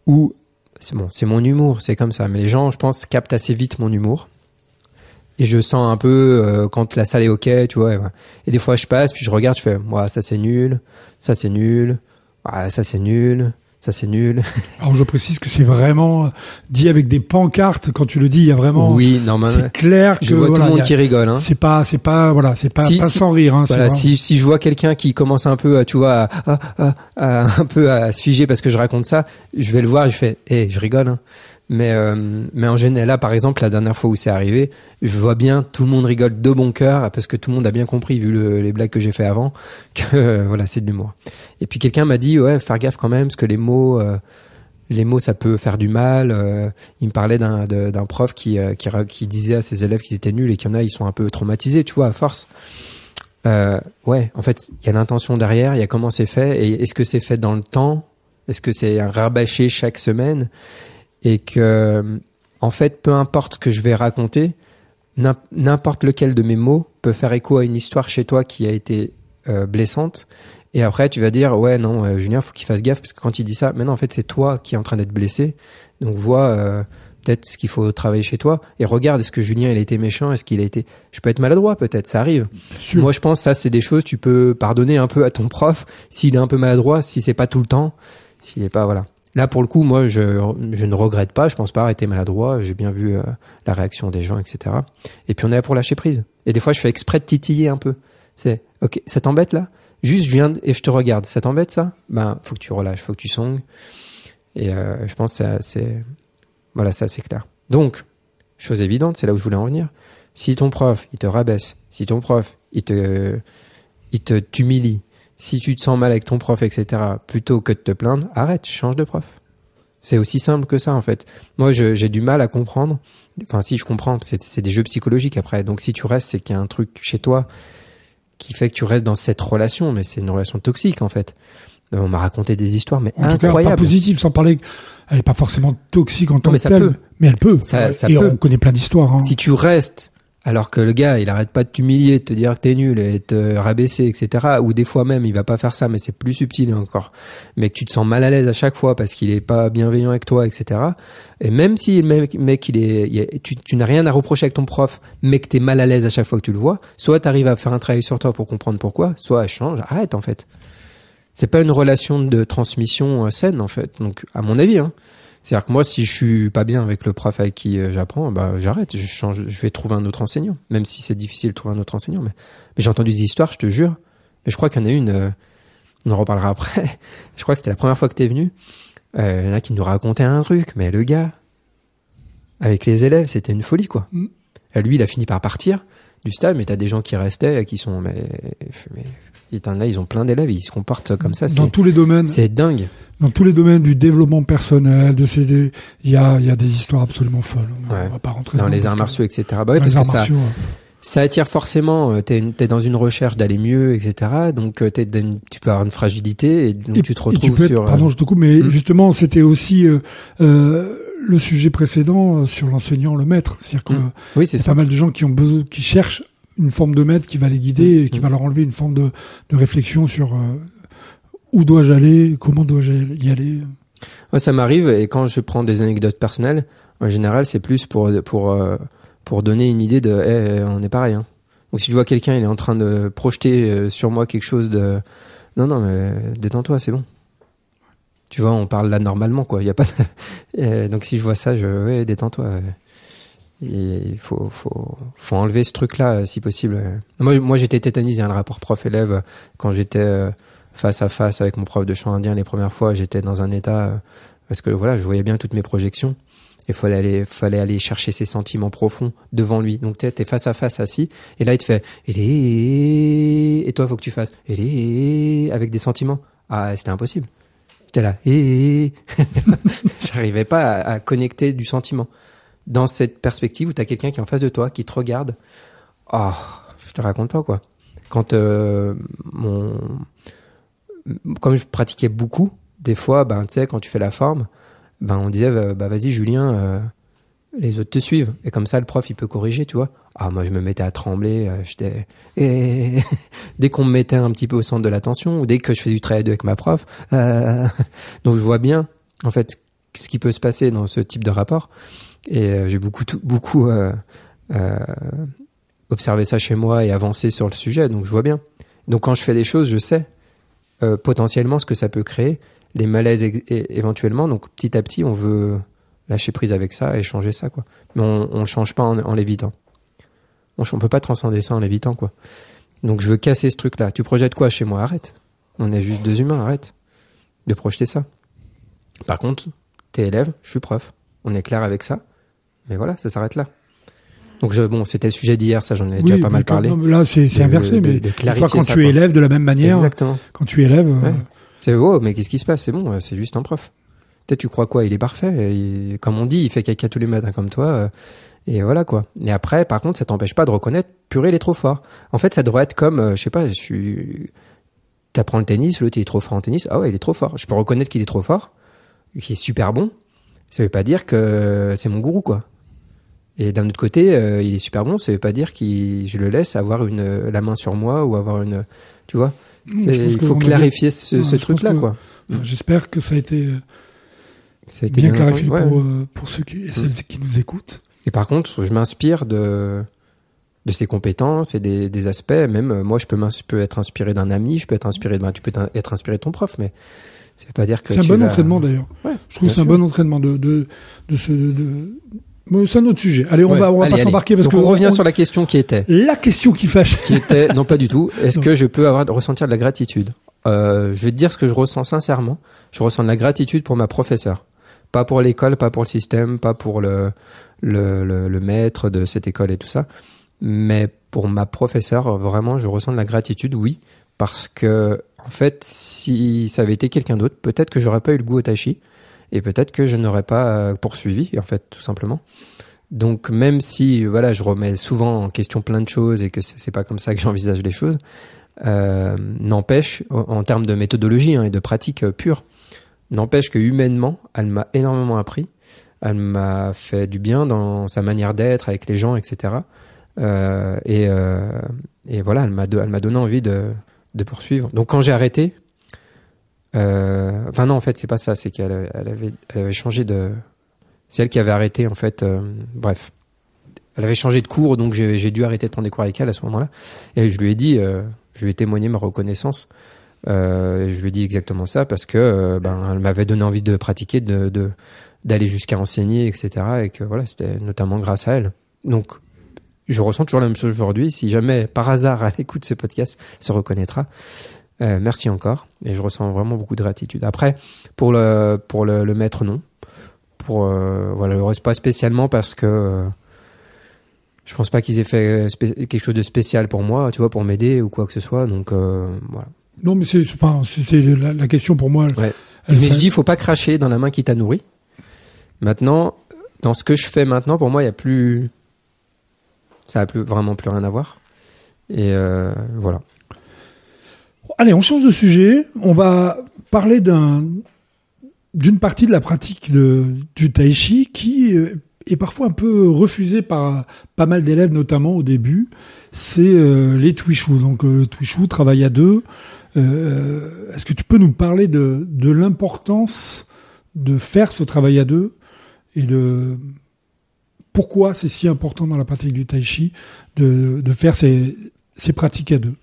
où, c'est mon humour, c'est comme ça, mais les gens, je pense, captent assez vite mon humour. Et je sens un peu quand la salle est ok, tu vois. Et des fois, je passe, puis je regarde, je fais, ça c'est nul, ça c'est nul, ça c'est nul, ça c'est nul. Alors je précise que c'est vraiment dit avec des pancartes. Quand tu le dis, il y a vraiment. Oui, normalement. C'est clair que je vois tout le monde qui rigole. Hein. C'est pas sans rire. Hein, voilà, si je vois quelqu'un qui commence un peu, tu vois, un peu à se figer parce que je raconte ça, je vais le voir, et je fais, je rigole. Hein. Mais en général, là, par exemple, la dernière fois où c'est arrivé, je vois bien tout le monde rigole de bon cœur parce que tout le monde a bien compris, vu les blagues que j'ai fait avant, que voilà, c'est de l'humour. Et puis quelqu'un m'a dit, faire gaffe quand même, parce que les mots, ça peut faire du mal. Il me parlait d'un prof qui disait à ses élèves qu'ils étaient nuls et qu'il y en a, ils sont un peu traumatisés, tu vois, à force. En fait, il y a l'intention derrière, il y a comment c'est fait, et est-ce que c'est fait dans le temps? Est-ce que c'est un rabâché chaque semaine? Et que, en fait, peu importe ce que je vais raconter, n'importe lequel de mes mots peut faire écho à une histoire chez toi qui a été blessante. Et après, tu vas dire, Julien, faut qu'il fasse gaffe, parce que quand il dit ça, maintenant, en fait, c'est toi qui es en train d'être blessé. Donc, vois peut-être ce qu'il faut travailler chez toi. Et regarde, est-ce que Julien, il a été méchant? Est-ce qu'il a été... Je peux être maladroit, peut-être, ça arrive. Sûr. Moi, je pense que ça, c'est des choses, tu peux pardonner un peu à ton prof s'il est un peu maladroit, si c'est pas tout le temps, s'il est pas, voilà. Là, pour le coup, moi, je ne regrette pas. Je pense pas avoir été maladroit. J'ai bien vu la réaction des gens, etc. Et puis, on est là pour lâcher prise. Et des fois, je fais exprès de titiller un peu. C'est, ok, ça t'embête là? Juste, je viens et je te regarde. Ça t'embête ça? Faut que tu relâches, faut que tu songes. Et je pense que c'est assez clair. Donc, chose évidente, c'est là où je voulais en venir. Si ton prof, il te rabaisse, si ton prof, il t'humilie, si tu te sens mal avec ton prof, etc., plutôt que de te plaindre, arrête, change de prof. C'est aussi simple que ça, en fait. Moi, j'ai du mal à comprendre. Enfin, si, je comprends, c'est des jeux psychologiques après. Donc, si tu restes, c'est qu'il y a un truc chez toi qui fait que tu restes dans cette relation, mais c'est une relation toxique, en fait. On m'a raconté des histoires, mais incroyables. En tout cas, pas positives, sans parler, elle est pas forcément toxique en tant que telle. Mais elle peut. Ça et peut. On connaît plein d'histoires, hein. Si tu restes, alors que le gars, il arrête pas de t'humilier, de te dire que t'es nul et de te rabaisser, etc. Ou des fois même, il va pas faire ça, mais c'est plus subtil encore. Mais que tu te sens mal à l'aise à chaque fois parce qu'il est pas bienveillant avec toi, etc. Et même si le mec tu n'as rien à reprocher avec ton prof, mais que t'es mal à l'aise à chaque fois que tu le vois, soit t'arrives à faire un travail sur toi pour comprendre pourquoi, soit change, arrête, en fait. C'est pas une relation de transmission saine, en fait. Donc, à mon avis, hein. C'est-à-dire que moi, si je suis pas bien avec le prof avec qui j'apprends, j'arrête, je change, je vais trouver un autre enseignant. Même si c'est difficile de trouver un autre enseignant. Mais j'ai entendu des histoires, je te jure. Mais je crois qu'il y en a une, on en reparlera après. Je crois que c'était la première fois que t'es venu. Il y en a qui nous racontaient un truc, mais le gars, avec les élèves, c'était une folie, quoi. Lui, il a fini par partir du stage, mais t'as des gens qui restaient, qui sont, ils ont plein d'élèves, ils se comportent comme ça. Dans tous les domaines. C'est dingue. Dans tous les domaines du développement personnel, il y a des histoires absolument folles. Ouais. On va pas rentrer dans les arts martiaux, etc. Bah oui, parce que ça attire forcément. T'es dans une recherche d'aller mieux, etc. Donc tu peux avoir une fragilité et donc tu te retrouves sur. Pardon, je te coupe, mais justement, c'était aussi le sujet précédent sur l'enseignant, le maître. C'est-à-dire que oui, c'est ça. Pas mal de gens qui cherchent une forme de maître qui va les guider et qui va leur enlever une forme de réflexion sur où dois-je aller, comment dois-je y aller. Ouais, ça m'arrive, et quand je prends des anecdotes personnelles, en général, c'est plus pour donner une idée de on est pareil, hein. Donc si je vois quelqu'un, il est en train de projeter sur moi quelque chose de non mais détends-toi, c'est bon. Tu vois, on parle là normalement, quoi. Il y a pas donc si je vois ça, détends-toi. Il faut enlever ce truc-là, si possible. Moi j'étais tétanisé, le rapport prof-élève, quand j'étais face à face avec mon prof de chant indien les premières fois, j'étais dans un état parce que voilà, je voyais bien toutes mes projections. Il fallait aller chercher ses sentiments profonds devant lui. Donc t'es face à face assis, et là il te fait et toi faut que tu fasses avec des sentiments. Ah, c'était impossible. J'étais là j'arrivais pas à connecter du sentiment. Dans cette perspective où t'as quelqu'un qui est en face de toi, qui te regarde, je te raconte pas, quoi. Quand comme je pratiquais beaucoup, des fois, tu sais, quand tu fais la forme, on disait, vas-y Julien, les autres te suivent. Et comme ça, le prof, il peut corriger, tu vois. Moi, je me mettais à trembler, dès qu'on me mettait un petit peu au centre de l'attention, ou dès que je faisais du travail avec ma prof. Donc, je vois bien, en fait, ce qui peut se passer dans ce type de rapport. Et j'ai beaucoup observé ça chez moi et avancé sur le sujet, donc je vois bien. Donc quand je fais des choses, je sais potentiellement ce que ça peut créer, les malaises éventuellement. Donc petit à petit, on veut lâcher prise avec ça et changer ça, quoi. Mais on le change pas en l'évitant. On peut pas transcender ça en l'évitant, quoi. Donc je veux casser ce truc-là. Tu projettes quoi chez moi? Arrête. On est juste deux humains, arrête de projeter ça. Par contre, t'es élève, je suis prof. On est clair avec ça. Mais voilà, ça s'arrête là. Donc c'était le sujet d'hier, ça j'en ai déjà pas mal parlé. Là c'est inversé, mais toi quand tu es élève de la même manière. Exactement. Quand tu es élève. C'est mais qu'est-ce qui se passe? C'est bon, c'est juste un prof. Peut-être tu crois quoi? Il est parfait. Comme on dit, il fait caca tous les matins comme toi. Et voilà, quoi. Et après, par contre, ça t'empêche pas de reconnaître, purée, il est trop fort. En fait, ça devrait être comme, je sais pas, t'apprends le tennis, l'autre il est trop fort en tennis. Ah ouais, il est trop fort. Je peux reconnaître qu'il est trop fort, qu'il est super bon. Ça veut pas dire que c'est mon gourou, quoi. Et d'un autre côté, il est super bon, ça veut pas dire que je le laisse avoir la main sur moi ou avoir une, tu vois. Il faut clarifier ce truc-là, quoi. J'espère que ça a été bien clarifié pour ceux et celles qui nous écoutent. Et par contre, je m'inspire de ses compétences et des aspects. Même moi, je peux être inspiré d'un ami, je peux être inspiré tu peux être inspiré de ton prof, mais ça veut pas dire que c'est un bon entraînement d'ailleurs. Ouais, je trouve que c'est un bon entraînement c'est un autre sujet. Allez, on va pas s'embarquer parce qu'on revient sur la question qui était. La question qui fâche. Qui était, non pas du tout. Est-ce que je peux ressentir de la gratitude je vais te dire ce que je ressens sincèrement. Je ressens de la gratitude pour ma professeure. Pas pour l'école, pas pour le système, pas pour le maître de cette école et tout ça. Mais pour ma professeure, vraiment, je ressens de la gratitude, oui. Parce que, en fait, si ça avait été quelqu'un d'autre, peut-être que j'aurais pas eu le goût au tai chi. Et peut-être que je n'aurais pas poursuivi, en fait, tout simplement. Donc, même si, voilà, je remets souvent en question plein de choses et que c'est pas comme ça que j'envisage les choses, n'empêche, en termes de méthodologie et de pratique pure, n'empêche que humainement, elle m'a énormément appris. Elle m'a fait du bien dans sa manière d'être avec les gens, etc. Et voilà, elle m'a donné envie de poursuivre. Donc, quand j'ai arrêté, enfin non, en fait, c'est pas ça, c'est qu'elle avait changé de... C'est elle qui avait arrêté, en fait, bref. Elle avait changé de cours, donc j'ai dû arrêter de prendre des cours avec elle à ce moment-là. Et je lui ai dit, je lui ai témoigné ma reconnaissance. Je lui ai dit exactement ça parce que elle m'avait donné envie de pratiquer, d'aller jusqu'à enseigner, etc. Et que voilà, c'était notamment grâce à elle. Donc, je ressens toujours la même chose aujourd'hui. Si jamais, par hasard, elle écoute ce podcast, elle se reconnaîtra. Merci encore. Et je ressens vraiment beaucoup de gratitude. Après, pour le maître, non. Voilà, le reste pas spécialement parce que je pense pas qu'ils aient fait quelque chose de spécial pour moi, tu vois, pour m'aider ou quoi que ce soit. Donc, voilà. Non, mais c'est la question pour moi. Ouais. Mais je dis, il faut pas cracher dans la main qui t'a nourri. Maintenant, dans ce que je fais maintenant, pour moi, ça a vraiment plus rien à voir. Et voilà. Allez, on change de sujet. On va parler d'une partie de la pratique du tai chi qui est parfois un peu refusée par pas mal d'élèves, notamment au début. C'est les Twishu. Donc, le Twishu, travail à deux. Est-ce que tu peux nous parler de l'importance de faire ce travail à deux et de pourquoi c'est si important dans la pratique du tai chi de faire ces pratiques à deux?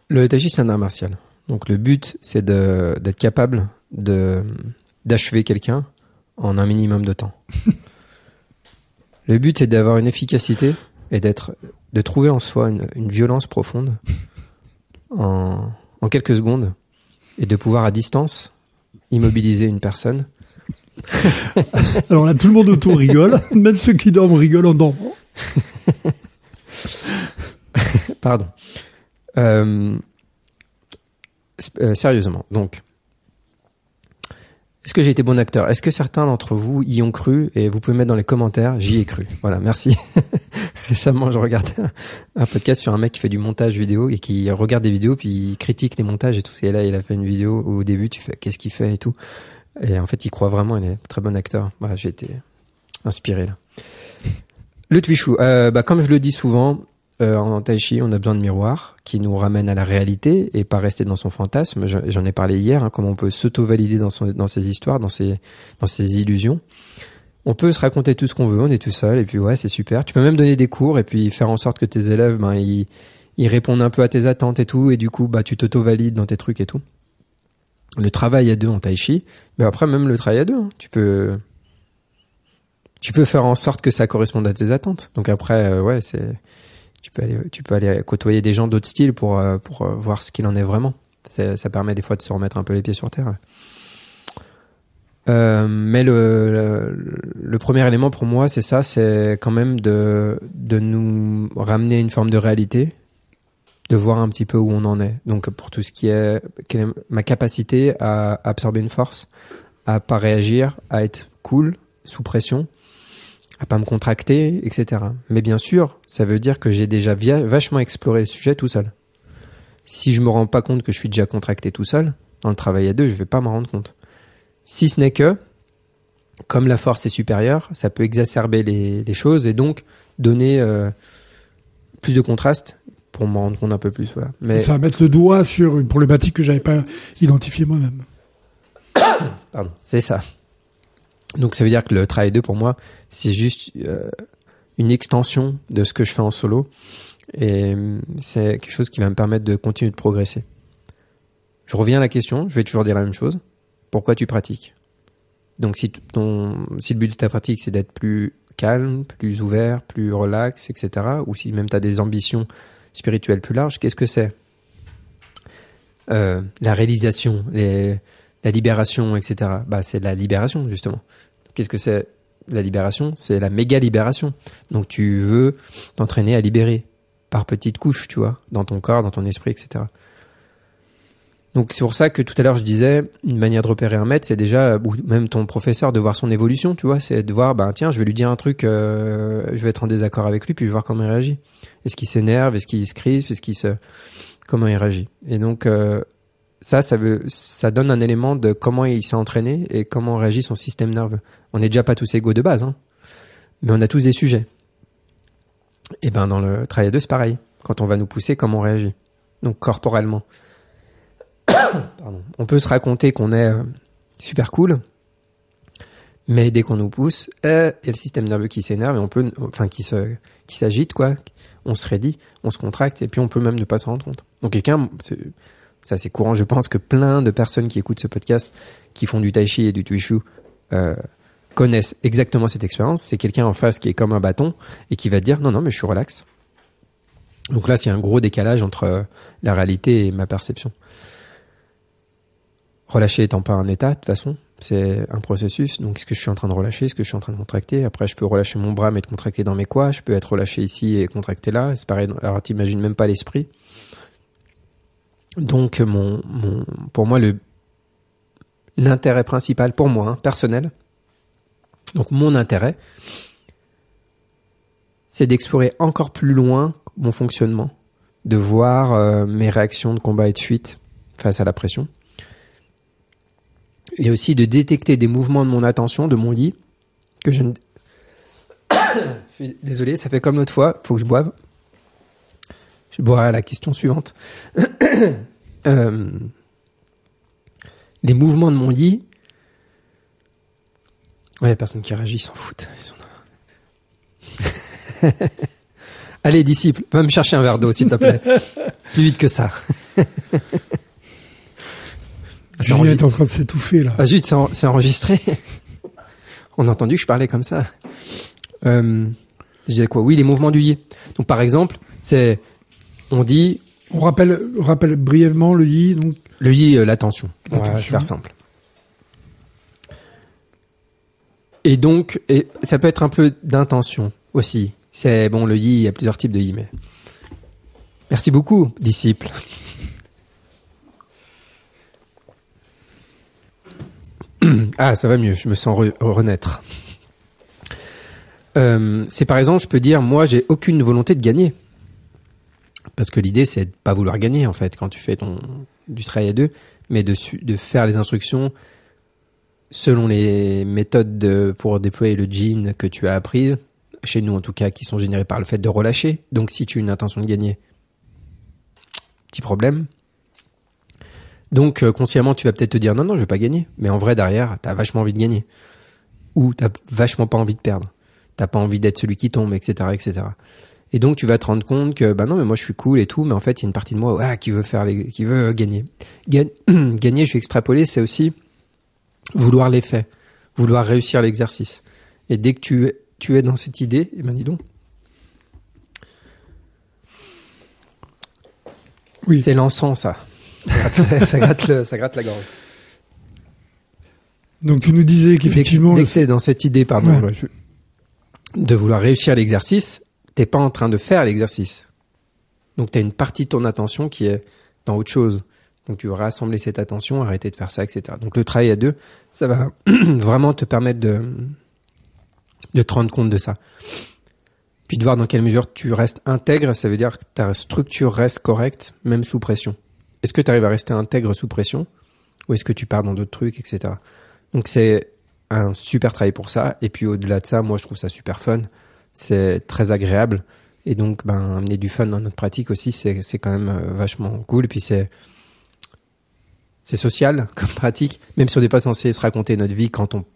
Le tai chi, c'est un art martial. Donc le but, c'est d'être capable d'achever quelqu'un en un minimum de temps. Le but, c'est d'avoir une efficacité et de trouver en soi une violence profonde en quelques secondes et de pouvoir à distance immobiliser une personne. Alors là, tout le monde autour rigole, même ceux qui dorment rigolent en dormant. Pardon. Sérieusement, donc, est-ce que j'ai été bon acteur? Est-ce que certains d'entre vous y ont cru? Et vous pouvez mettre dans les commentaires, j'y ai cru. Voilà, merci. Récemment, je regardais un podcast sur un mec qui fait du montage vidéo et qui regarde des vidéos puis il critique les montages et tout. Et là, il a fait une vidéo où au début, tu fais qu'est-ce qu'il fait et tout. Et en fait, il croit vraiment, il est un très bon acteur. Voilà, j'ai été inspiré là. Le Twishu, comme je le dis souvent, en tai chi, on a besoin de miroirs qui nous ramènent à la réalité et pas rester dans son fantasme. J'en ai parlé hier, comment on peut s'auto-valider dans ses histoires, dans ses illusions. On peut se raconter tout ce qu'on veut, on est tout seul et puis ouais, c'est super. Tu peux même donner des cours et puis faire en sorte que tes élèves, ils répondent un peu à tes attentes et tout et du coup, tu t'auto-valides dans tes trucs et tout. Le travail à deux en tai chi, mais après même le travail à deux, hein, tu peux faire en sorte que ça corresponde à tes attentes. Donc après, tu peux aller côtoyer des gens d'autres styles pour voir ce qu'il en est vraiment. Ça permet des fois de se remettre un peu les pieds sur terre. Mais le premier élément pour moi, c'est ça, c'est quand même de nous ramener à une forme de réalité, de voir un petit peu où on en est. Donc pour tout ce qui est quelle est ma capacité à absorber une force, à pas réagir, à être cool sous pression, à pas me contracter, etc. Mais bien sûr, ça veut dire que j'ai déjà vachement exploré le sujet tout seul. Si je me rends pas compte que je suis déjà contracté tout seul, dans le travail à deux, je vais pas m'en rendre compte. Si ce n'est que, comme la force est supérieure, ça peut exacerber les choses et donc donner plus de contraste pour m'en rendre compte un peu plus. Voilà. Mais ça va mettre le doigt sur une problématique que j'avais pas identifiée moi-même. Pardon, c'est ça. Donc ça veut dire que le travail 2 pour moi, c'est juste une extension de ce que je fais en solo et c'est quelque chose qui va me permettre de continuer de progresser. Je reviens à la question, je vais toujours dire la même chose. Pourquoi tu pratiques? Donc si le but de ta pratique c'est d'être plus calme, plus ouvert, plus relax, etc. ou si même tu as des ambitions spirituelles plus larges, qu'est-ce que c'est? la réalisation, la libération, etc. Bah, c'est la libération, justement. Qu'est-ce que c'est la libération? C'est la méga libération. Donc, tu veux t'entraîner à libérer par petites couches, tu vois, dans ton corps, dans ton esprit, etc. Donc, c'est pour ça que tout à l'heure, je disais, une manière de repérer un maître, c'est déjà, ou même ton professeur, de voir son évolution, tu vois. C'est de voir, bah, tiens, je vais lui dire un truc, je vais être en désaccord avec lui, puis je vais voir comment il réagit. Est-ce qu'il s'énerve? Est-ce qu'il se crispe? Comment il réagit? Et donc, ça donne un élément de comment il s'est entraîné et comment réagit son système nerveux. On n'est déjà pas tous égaux de base, hein, mais on a tous des sujets. Et ben dans le travail à deux, c'est pareil. Quand on va nous pousser, comment on réagit? Donc corporellement. Pardon. On peut se raconter qu'on est super cool, mais dès qu'on nous pousse, il y a le système nerveux qui s'énerve et qui s'agite, quoi. On se raidit, on se contracte et puis on peut même ne pas se rendre compte. Donc c'est assez courant, je pense que plein de personnes qui écoutent ce podcast, qui font du tai chi et du tuishu, connaissent exactement cette expérience. C'est quelqu'un en face qui est comme un bâton et qui va te dire non, mais je suis relax. Donc là, c'est un gros décalage entre la réalité et ma perception. Relâcher étant pas un état, de toute façon, c'est un processus. Donc, est-ce que je suis en train de relâcher? Est-ce que je suis en train de contracter? Après, je peux relâcher mon bras mais de contracter dans mes quads. Je peux être relâché ici et contracter là. C'est pareil. Alors, t'imagines même pas l'esprit. Donc, pour moi, l'intérêt principal, pour moi, hein, personnel, donc mon intérêt, c'est d'explorer encore plus loin mon fonctionnement, de voir mes réactions de combat et de fuite face à la pression, et aussi de détecter des mouvements de mon attention, de mon lit, que je ne... Désolé, ça fait comme l'autre fois, faut que je boive. Je boirai à la question suivante. Les mouvements de mon lit. Ouais, y a personne qui réagit, ils s'en foutent. Ils sont Allez, disciple, va me chercher un verre d'eau, s'il te plaît. Plus vite que ça. Julien est en train de s'étouffer, là. Ah zut, c'est enregistré. On a entendu que je parlais comme ça. Je disais quoi? Oui, les mouvements du yi. Donc, par exemple, on dit... On rappelle brièvement le yi, donc. Le yi, l'attention. On va faire simple. Et donc, ça peut être un peu d'intention aussi. C'est bon, le yi, il y a plusieurs types de yi, mais... Merci beaucoup, disciple. Ah, ça va mieux, je me sens renaître. C'est par exemple, je peux dire, moi, j'ai aucune volonté de gagner. Parce que l'idée, c'est de pas vouloir gagner, en fait, quand tu fais du travail à deux, mais de faire les instructions selon les méthodes pour déployer le jin que tu as apprises, chez nous en tout cas, qui sont générées par le fait de relâcher. Donc, si tu as une intention de gagner, petit problème. Donc, consciemment, tu vas peut-être te dire, non, je vais pas gagner. Mais en vrai, derrière, t'as vachement envie de gagner. Ou t'as vachement pas envie de perdre. T'as pas envie d'être celui qui tombe, etc., etc. Et donc, tu vas te rendre compte que, non, mais moi, je suis cool et tout, mais en fait, il y a une partie de moi, qui veut gagner. Gagner, je vais extrapoler, c'est aussi vouloir l'effet, vouloir réussir l'exercice. Et dès que tu es dans cette idée, dis donc. Oui. C'est l'encens, ça. Ça gratte la gorge. Donc, tu nous disais qu'effectivement... Dès que t'es dans cette idée, de vouloir réussir l'exercice, t'es pas en train de faire l'exercice. Donc, t'as une partie de ton attention qui est dans autre chose. Donc, tu vas rassembler cette attention, arrêter de faire ça, etc. Donc, le travail à deux, ça va vraiment te permettre de te rendre compte de ça. Puis de voir dans quelle mesure tu restes intègre, ça veut dire que ta structure reste correcte, même sous pression. Est-ce que tu arrives à rester intègre sous pression? Ou est-ce que tu pars dans d'autres trucs, etc. Donc, c'est un super travail pour ça. Et puis, au-delà de ça, moi, je trouve ça super fun. C'est très agréable. Et donc, amener du fun dans notre pratique aussi, c'est quand même vachement cool. Et puis, c'est social comme pratique. Même si on n'est pas censé se raconter notre vie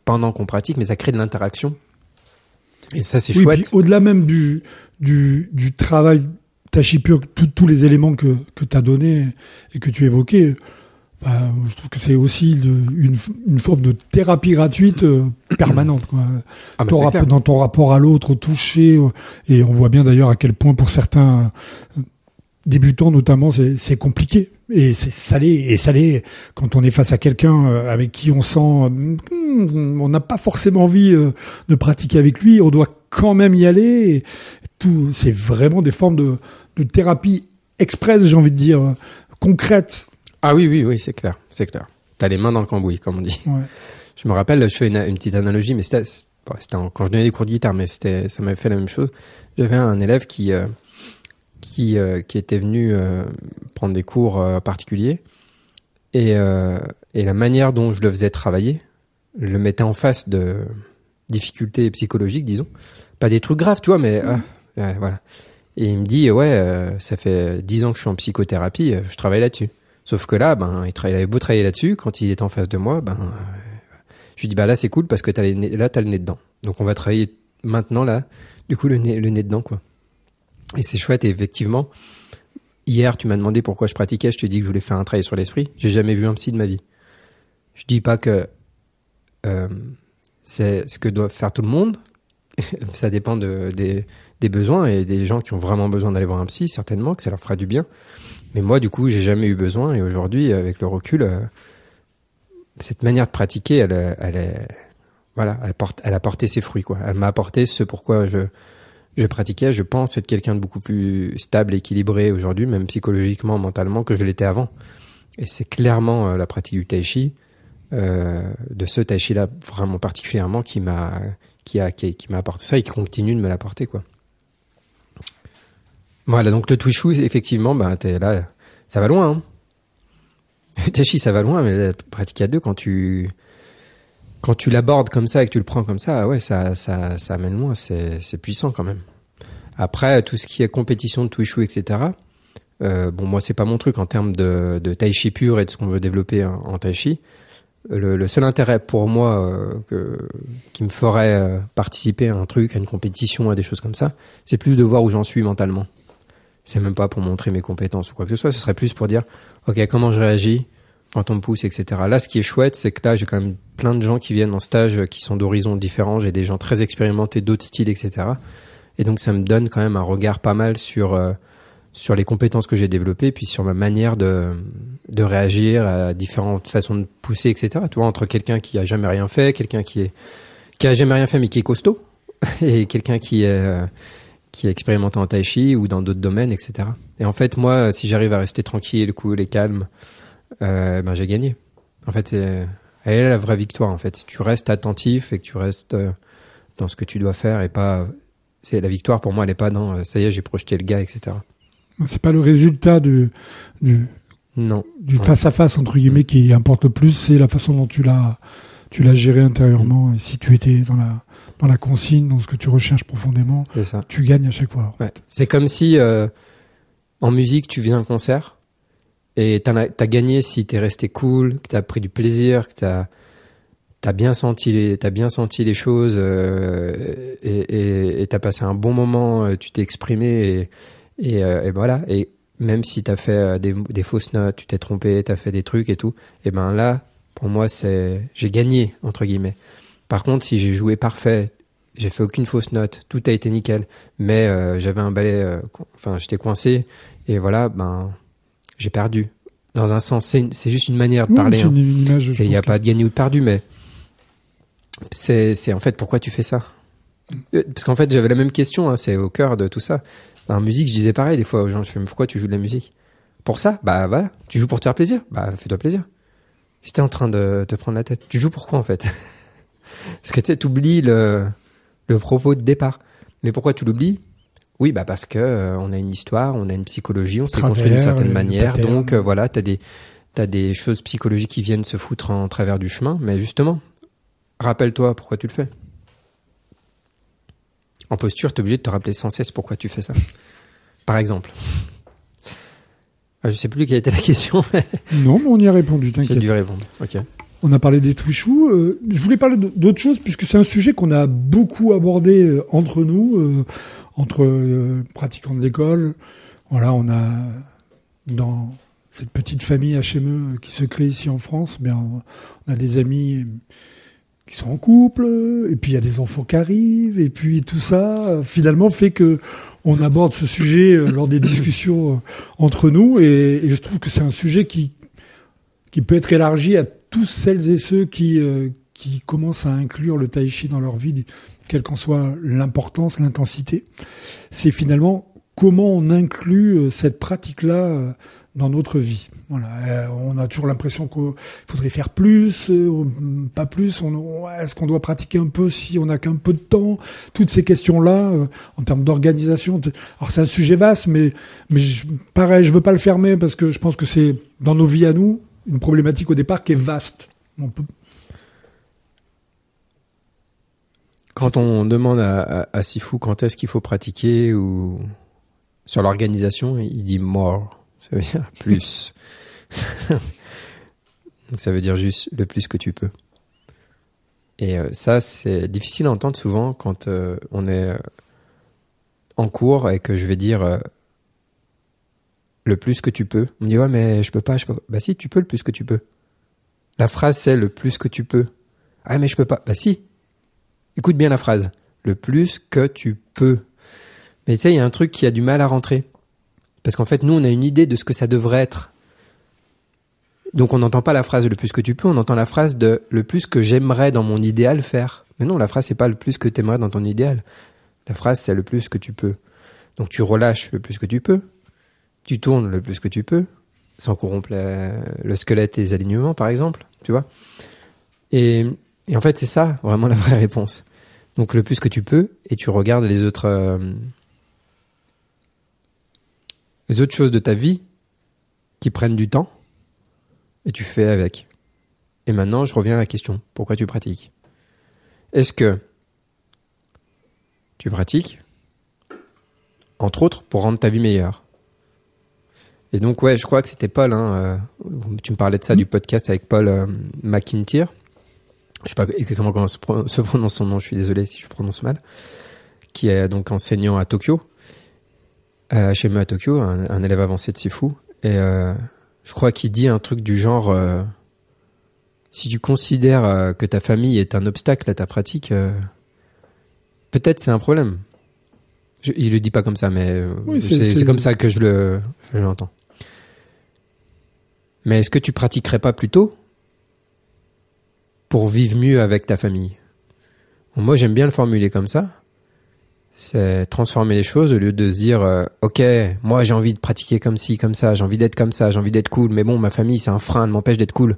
pendant qu'on pratique, mais ça crée de l'interaction. Et ça, c'est chouette. Puis au-delà même du travail tai chi pur, tous les éléments que tu as donnés et que tu évoquais, je trouve que c'est aussi une forme de thérapie gratuite permanente, quoi. Dans ton rapport à l'autre, au toucher, et on voit bien d'ailleurs à quel point pour certains débutants notamment c'est compliqué. Et c'est salé quand on est face à quelqu'un avec qui on sent on n'a pas forcément envie de pratiquer avec lui, on doit quand même y aller. Et tout, c'est vraiment des formes de thérapie express, j'ai envie de dire, concrète. Ah oui, c'est clair. T'as les mains dans le cambouis, comme on dit. Ouais. Je me rappelle, je fais une petite analogie, mais c'était quand je donnais des cours de guitare, mais ça m'avait fait la même chose. J'avais un élève qui était venu prendre des cours particuliers et la manière dont je le faisais travailler, je le mettais en face de difficultés psychologiques, disons. Pas des trucs graves, tu vois, mais voilà. Et il me dit, ça fait 10 ans que je suis en psychothérapie, je travaille là-dessus. Sauf que là, il avait beau travailler là-dessus, quand il est en face de moi, je lui dis, là, c'est cool parce que t'as le nez dedans. Donc, on va travailler maintenant, là, du coup, le nez dedans, quoi. Et c'est chouette, et effectivement, hier, tu m'as demandé pourquoi je pratiquais, je te dis que je voulais faire un travail sur l'esprit. J'ai jamais vu un psy de ma vie. Je dis pas que c'est ce que doit faire tout le monde. Ça dépend des besoins, et des gens qui ont vraiment besoin d'aller voir un psy, certainement, que ça leur fera du bien. Mais moi, du coup, j'ai jamais eu besoin, et aujourd'hui, avec le recul, cette manière de pratiquer, elle a porté ses fruits, quoi. Elle m'a apporté ce pourquoi je pratiquais. Je pense être quelqu'un de beaucoup plus stable, équilibré aujourd'hui, même psychologiquement, mentalement, que je l'étais avant. Et c'est clairement la pratique du tai chi, de ce tai chi là vraiment particulièrement, qui m'a apporté ça et qui continue de me l'apporter, quoi. Voilà, donc le Twishu, effectivement, t'es là, ça va loin, hein. Le tai chi, ça va loin, mais la pratique à deux, quand tu l'abordes comme ça et que tu le prends comme ça, ouais, ça amène loin, c'est puissant quand même. Après, tout ce qui est compétition de Twishu, etc., moi, c'est pas mon truc en termes de tai chi pur et de ce qu'on veut développer en tai chi. Le seul intérêt pour moi qui me ferait participer à un truc, à une compétition, à des choses comme ça, c'est plus de voir où j'en suis mentalement. C'est même pas pour montrer mes compétences ou quoi que ce soit, ce serait plus pour dire, ok, comment je réagis quand on me pousse, etc. Là, ce qui est chouette, c'est que là, j'ai quand même plein de gens qui viennent en stage qui sont d'horizons différents. J'ai des gens très expérimentés, d'autres styles, etc. Et donc, ça me donne quand même un regard pas mal sur les compétences que j'ai développées, puis sur ma manière de réagir à différentes façons de pousser, etc. Tu vois, entre quelqu'un qui a jamais rien fait, quelqu'un qui a jamais rien fait mais qui est costaud, et quelqu'un qui est expérimenté en tai chi ou dans d'autres domaines, etc. Et en fait, moi, si j'arrive à rester tranquille, cool et calme, j'ai gagné. En fait, elle est la vraie victoire, en fait. Si tu restes attentif et que tu restes dans ce que tu dois faire, et pas, c'est la victoire pour moi, elle est pas dans ça y est, j'ai projeté le gars, etc. C'est pas le résultat du face à face entre guillemets qui importe le plus, c'est la façon dont tu l'as géré intérieurement. Et si tu étais dans la consigne, dans ce que tu recherches profondément, tu gagnes à chaque fois. Ouais. C'est comme si en musique tu viens à un concert et t'as gagné si t'es resté cool, que t'as pris du plaisir, que t'as bien senti les choses, et t'as passé un bon moment, tu t'es exprimé, et voilà. Et même si t'as fait des fausses notes, tu t'es trompé, t'as fait des trucs et tout, et là, pour moi, j'ai gagné, entre guillemets. Par contre, si j'ai joué parfait, j'ai fait aucune fausse note, tout a été nickel, mais j'avais un balai, j'étais coincé, et voilà, j'ai perdu. Dans un sens, c'est juste une manière de parler. Une image, il n'y a pas de gagné ou de perdu, mais c'est en fait pourquoi tu fais ça. Parce qu'en fait, j'avais la même question, hein, c'est au cœur de tout ça. Dans la musique, je disais pareil des fois aux gens, je fais, mais pourquoi tu joues de la musique? Pour ça? Voilà. Tu joues pour te faire plaisir? Fais-toi plaisir. Si t'es en train de te prendre la tête, tu joues pourquoi en fait? Parce que tu sais, t'oublies le propos de départ. Mais pourquoi tu l'oublies? Oui, parce que on a une histoire, on a une psychologie, on s'est construit d'une certaine manière. Donc voilà, t'as des choses psychologiques qui viennent se foutre en travers du chemin. Mais justement, rappelle-toi pourquoi tu le fais. En posture, t'es obligé de te rappeler sans cesse pourquoi tu fais ça. Par exemple. Je sais plus quelle était la question. Non, mais on y a répondu, t'inquiète. J'ai dû répondre, ok. On a parlé des Twishu. Je voulais parler d'autre chose, puisque c'est un sujet qu'on a beaucoup abordé entre nous, entre pratiquants de l'école. Voilà, on a, dans cette petite famille HME qui se crée ici en France, on a des amis sont en couple, et puis il y a des enfants qui arrivent, et puis tout ça, finalement, fait que on aborde ce sujet lors des discussions entre nous, et je trouve que c'est un sujet qui peut être élargi à tous celles et ceux qui commencent à inclure le tai chi dans leur vie, quelle qu'en soit l'importance, l'intensité. C'est finalement comment on inclut cette pratique-là dans notre vie. Voilà, on a toujours l'impression qu'il faudrait faire plus, pas plus. Est-ce qu'on doit pratiquer un peu si on n'a qu'un peu de temps? Toutes ces questions-là, en termes d'organisation. Alors c'est un sujet vaste, mais pareil, je veux pas le fermer parce que je pense que c'est dans nos vies à nous une problématique au départ qui est vaste. Quand on demande à Sifu quand est-ce qu'il faut pratiquer ou sur l'organisation, il dit more. Ça veut dire plus. Donc ça veut dire juste le plus que tu peux. Et ça, c'est difficile à entendre souvent quand on est en cours et que je vais dire le plus que tu peux. On me dit ouais mais je peux pas. Bah si, tu peux le plus que tu peux. La phrase c'est le plus que tu peux. Ah mais je peux pas. Bah si. Écoute bien la phrase. Le plus que tu peux. Mais tu sais, il y a un truc qui a du mal à rentrer. Parce qu'en fait, nous, on a une idée de ce que ça devrait être. Donc, on n'entend pas la phrase « le plus que tu peux », on entend la phrase de « le plus que j'aimerais dans mon idéal faire ». Mais non, la phrase, c'est pas « le plus que tu aimerais dans ton idéal ». La phrase, c'est « le plus que tu peux ». Donc, tu relâches le plus que tu peux, tu tournes le plus que tu peux, sans corrompre le squelette et les alignements, par exemple, tu vois. Et en fait, c'est ça, vraiment, la vraie réponse. Donc, le plus que tu peux, et tu regardes les autres choses de ta vie qui prennent du temps et tu fais avec. Et maintenant, je reviens à la question. Pourquoi tu pratiques? Est-ce que tu pratiques, entre autres, pour rendre ta vie meilleure? Et donc, ouais, je crois que c'était Paul. Tu me parlais de ça, du podcast avec Paul McIntyre. Je sais pas exactement comment se prononce son nom. Je suis désolé si je prononce mal. Qui est donc enseignant à Tokyo. Chez moi à Tokyo, un élève avancé de Sifu, et je crois qu'il dit un truc du genre si tu considères que ta famille est un obstacle à ta pratique, peut-être c'est un problème. Il le dit pas comme ça, mais oui, c'est comme ça que je l'entends. Mais est-ce que tu pratiquerais pas plutôt pour vivre mieux avec ta famille? Bon, moi, j'aime bien le formuler comme ça. C'est transformer les choses au lieu de se dire ok, moi j'ai envie de pratiquer comme ci, comme ça, j'ai envie d'être comme ça, j'ai envie d'être cool, mais bon, ma famille c'est un frein, elle m'empêche d'être cool.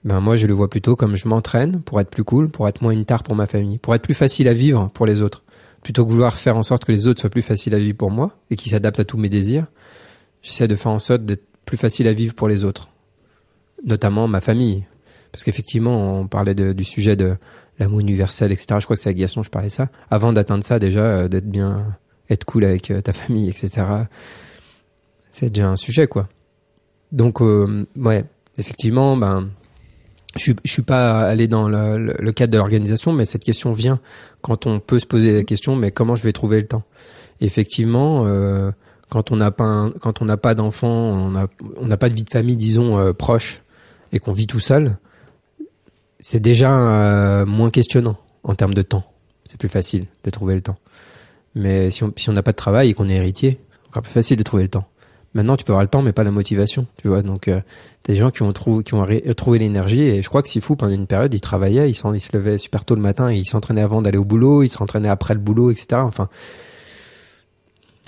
Ben moi je le vois plutôt comme je m'entraîne pour être plus cool, pour être moins une tare pour ma famille, pour être plus facile à vivre pour les autres. Plutôt que vouloir faire en sorte que les autres soient plus faciles à vivre pour moi et qu'ils s'adaptent à tous mes désirs, j'essaie de faire en sorte d'être plus facile à vivre pour les autres, notamment ma famille. Parce qu'effectivement, on parlait du sujet de l'amour universel, etc. Je crois que c'est à Gaston, je parlais ça. Avant d'atteindre ça, déjà, être cool avec ta famille, etc. C'est déjà un sujet, quoi. Donc, ouais, effectivement, je suis pas allé dans le cadre de l'organisation, mais cette question vient quand on peut se poser la question, mais comment je vais trouver le temps? Et effectivement, quand on n'a pas d'enfants, on n'a pas de vie de famille, disons, proche, et qu'on vit tout seul, c'est déjà moins questionnant en termes de temps. C'est plus facile de trouver le temps. Mais si on n'a pas de travail et qu'on est héritier, c'est encore plus facile de trouver le temps. Maintenant, tu peux avoir le temps, mais pas la motivation, tu vois. Donc, t'as des gens qui ont trouvé l'énergie. Et je crois que Sifu, pendant une période, il travaillait, il se levait super tôt le matin, et il s'entraînait avant d'aller au boulot, il s'entraînait après le boulot, etc. Enfin,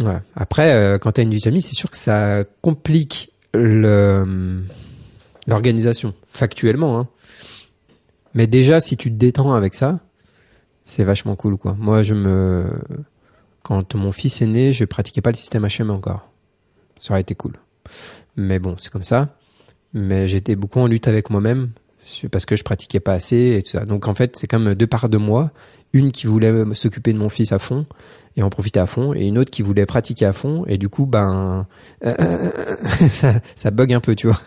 ouais. Après, quand t'as une vie de famille, c'est sûr que ça complique l'organisation, factuellement, hein. Mais déjà, si tu te détends avec ça, c'est vachement cool, quoi. Moi, quand mon fils est né, je pratiquais pas le système HM encore. Ça aurait été cool. Mais bon, c'est comme ça. Mais j'étais beaucoup en lutte avec moi-même parce que je pratiquais pas assez et tout ça. Donc en fait, c'est comme deux parts de moi. Une qui voulait s'occuper de mon fils à fond et en profiter à fond, et une autre qui voulait pratiquer à fond. Et du coup, ça bug un peu, tu vois.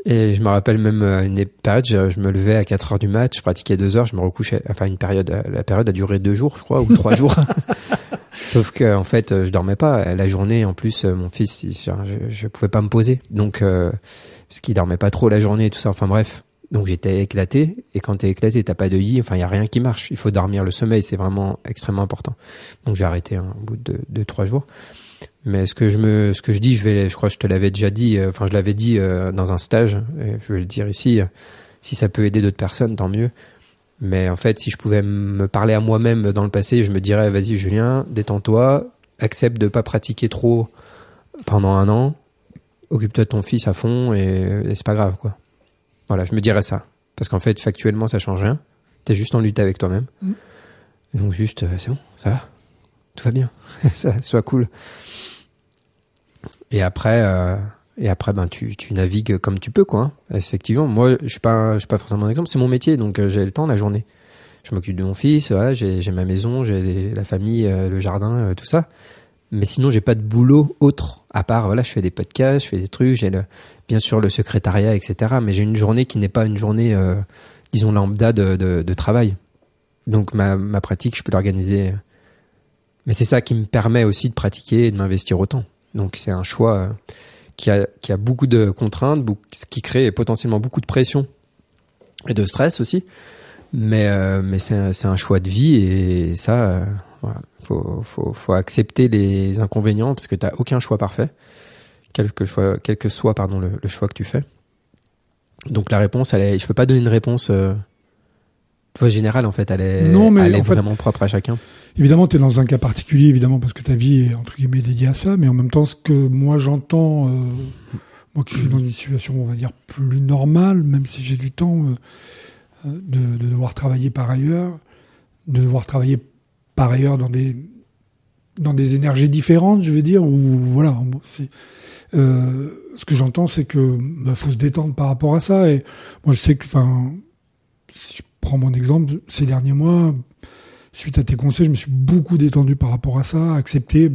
Et je me rappelle même une période, je me levais à 4h du mat, je pratiquais 2 heures, je me recouchais. Enfin, la période a duré 2 jours, je crois, ou 3 jours. Sauf que, en fait, je dormais pas. La journée, en plus, mon fils, je pouvais pas me poser. Donc, parce qu'il dormait pas trop la journée et tout ça. Enfin, bref. Donc j'étais éclaté, et quand t'es éclaté, t'as pas de lit, enfin il y a rien qui marche. Il faut dormir, le sommeil, c'est vraiment extrêmement important. Donc j'ai arrêté au bout de 3 jours. Mais ce que je dis, je crois que je te l'avais déjà dit, je l'avais dit dans un stage, et je vais le dire ici, si ça peut aider d'autres personnes, tant mieux. Mais en fait, si je pouvais me parler à moi-même dans le passé, je me dirais, vas-y Julien, détends-toi, accepte de pas pratiquer trop pendant 1 an, occupe-toi de ton fils à fond, et c'est pas grave, quoi. Voilà, je me dirais ça. Parce qu'en fait, factuellement, ça change rien. T'es juste en lutte avec toi-même. Et donc juste, c'est bon, ça va. Tout va bien. Ça soit cool. Et après, tu navigues comme tu peux, quoi. Hein. Effectivement, moi, je suis pas forcément un exemple. C'est mon métier, donc j'ai le temps la journée. Je m'occupe de mon fils, voilà, j'ai ma maison, j'ai la famille, le jardin, tout ça. Mais sinon, j'ai pas de boulot autre. À part, voilà, je fais des podcasts, je fais des trucs, bien sûr le secrétariat, etc. Mais j'ai une journée qui n'est pas une journée, disons, lambda de travail. Donc ma pratique, je peux l'organiser. Mais c'est ça qui me permet aussi de pratiquer et de m'investir autant. Donc c'est un choix qui a beaucoup de contraintes, qui crée potentiellement beaucoup de pression et de stress aussi. Mais c'est un choix de vie, et ça, voilà, faut accepter les inconvénients, parce que t'as aucun choix parfait, quel que soit le choix que tu fais. Donc la réponse, je peux pas donner une réponse générale, en fait, elle est vraiment propre à chacun. Évidemment, tu es dans un cas particulier, évidemment, parce que ta vie est, entre guillemets, dédiée à ça, mais en même temps, ce que moi j'entends, moi qui suis dans une situation, on va dire, plus normale, même si j'ai du temps, de devoir travailler par ailleurs, dans des énergies différentes, je veux dire, ou voilà, ce que j'entends, c'est que faut se détendre par rapport à ça. Et moi, je sais que, si je prends mon exemple, ces derniers mois, suite à tes conseils, je me suis beaucoup détendu par rapport à ça, accepter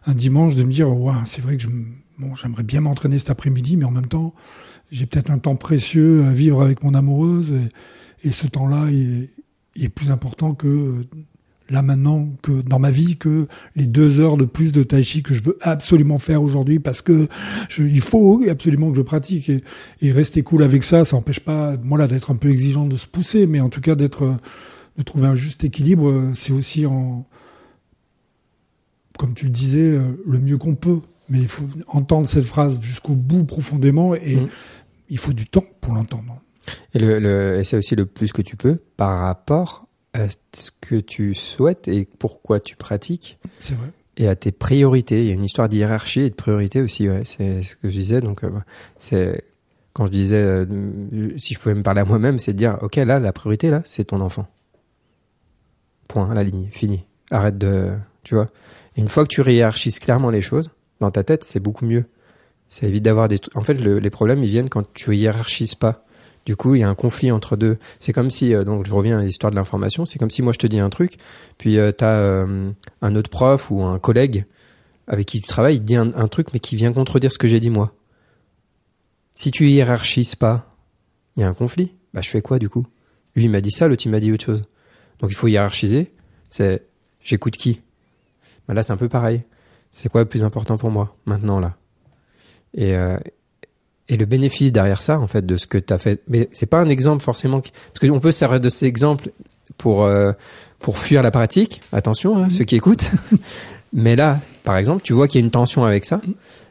un dimanche de me dire, ouais, c'est vrai que j'aimerais bien m'entraîner cet après-midi, mais en même temps, j'ai peut-être un temps précieux à vivre avec mon amoureuse, et ce temps-là est plus important que là maintenant, que dans ma vie, que les 2 heures de plus de tai chi que je veux absolument faire aujourd'hui, parce que il faut absolument que je pratique, et rester cool avec ça empêche pas, moi là, d'être un peu exigeant, de se pousser, mais en tout cas de trouver un juste équilibre. C'est aussi comme tu le disais, le mieux qu'on peut. Mais il faut entendre cette phrase jusqu'au bout profondément, et il faut du temps pour l'entendre. Et c'est aussi le plus que tu peux par rapport à ce que tu souhaites et pourquoi tu pratiques. C'est vrai. Et à tes priorités. Il y a une histoire de hiérarchie et de priorité aussi, ouais. C'est ce que je disais. Donc, c'est quand je disais, si je pouvais me parler à moi-même, c'est de dire, ok, là, la priorité, là, c'est ton enfant. Point, la ligne, fini. Arrête tu vois. Et une fois que tu hiérarchises clairement les choses, dans ta tête, c'est beaucoup mieux. Ça évite d'avoir en fait, les problèmes, ils viennent quand tu hiérarchises pas. Du coup, il y a un conflit entre deux. C'est comme si, donc je reviens à l'histoire de l'information, c'est comme si moi je te dis un truc, puis t'as un autre prof ou un collègue avec qui tu travailles, il te dit un truc, mais qui vient contredire ce que j'ai dit moi. Si tu hiérarchises pas, il y a un conflit. Bah, je fais quoi du coup? Lui, il m'a dit ça, l'autre, il m'a dit autre chose. Donc il faut hiérarchiser. C'est, j'écoute qui? Bah, là, c'est un peu pareil. C'est quoi le plus important pour moi, maintenant, là? Et le bénéfice derrière ça, en fait, de ce que tu as fait, mais c'est pas un exemple forcément, parce qu'on peut se servir de cet exemple pour fuir la pratique. Attention, hein, ceux qui écoutent. Mais là, par exemple, tu vois qu'il y a une tension avec ça.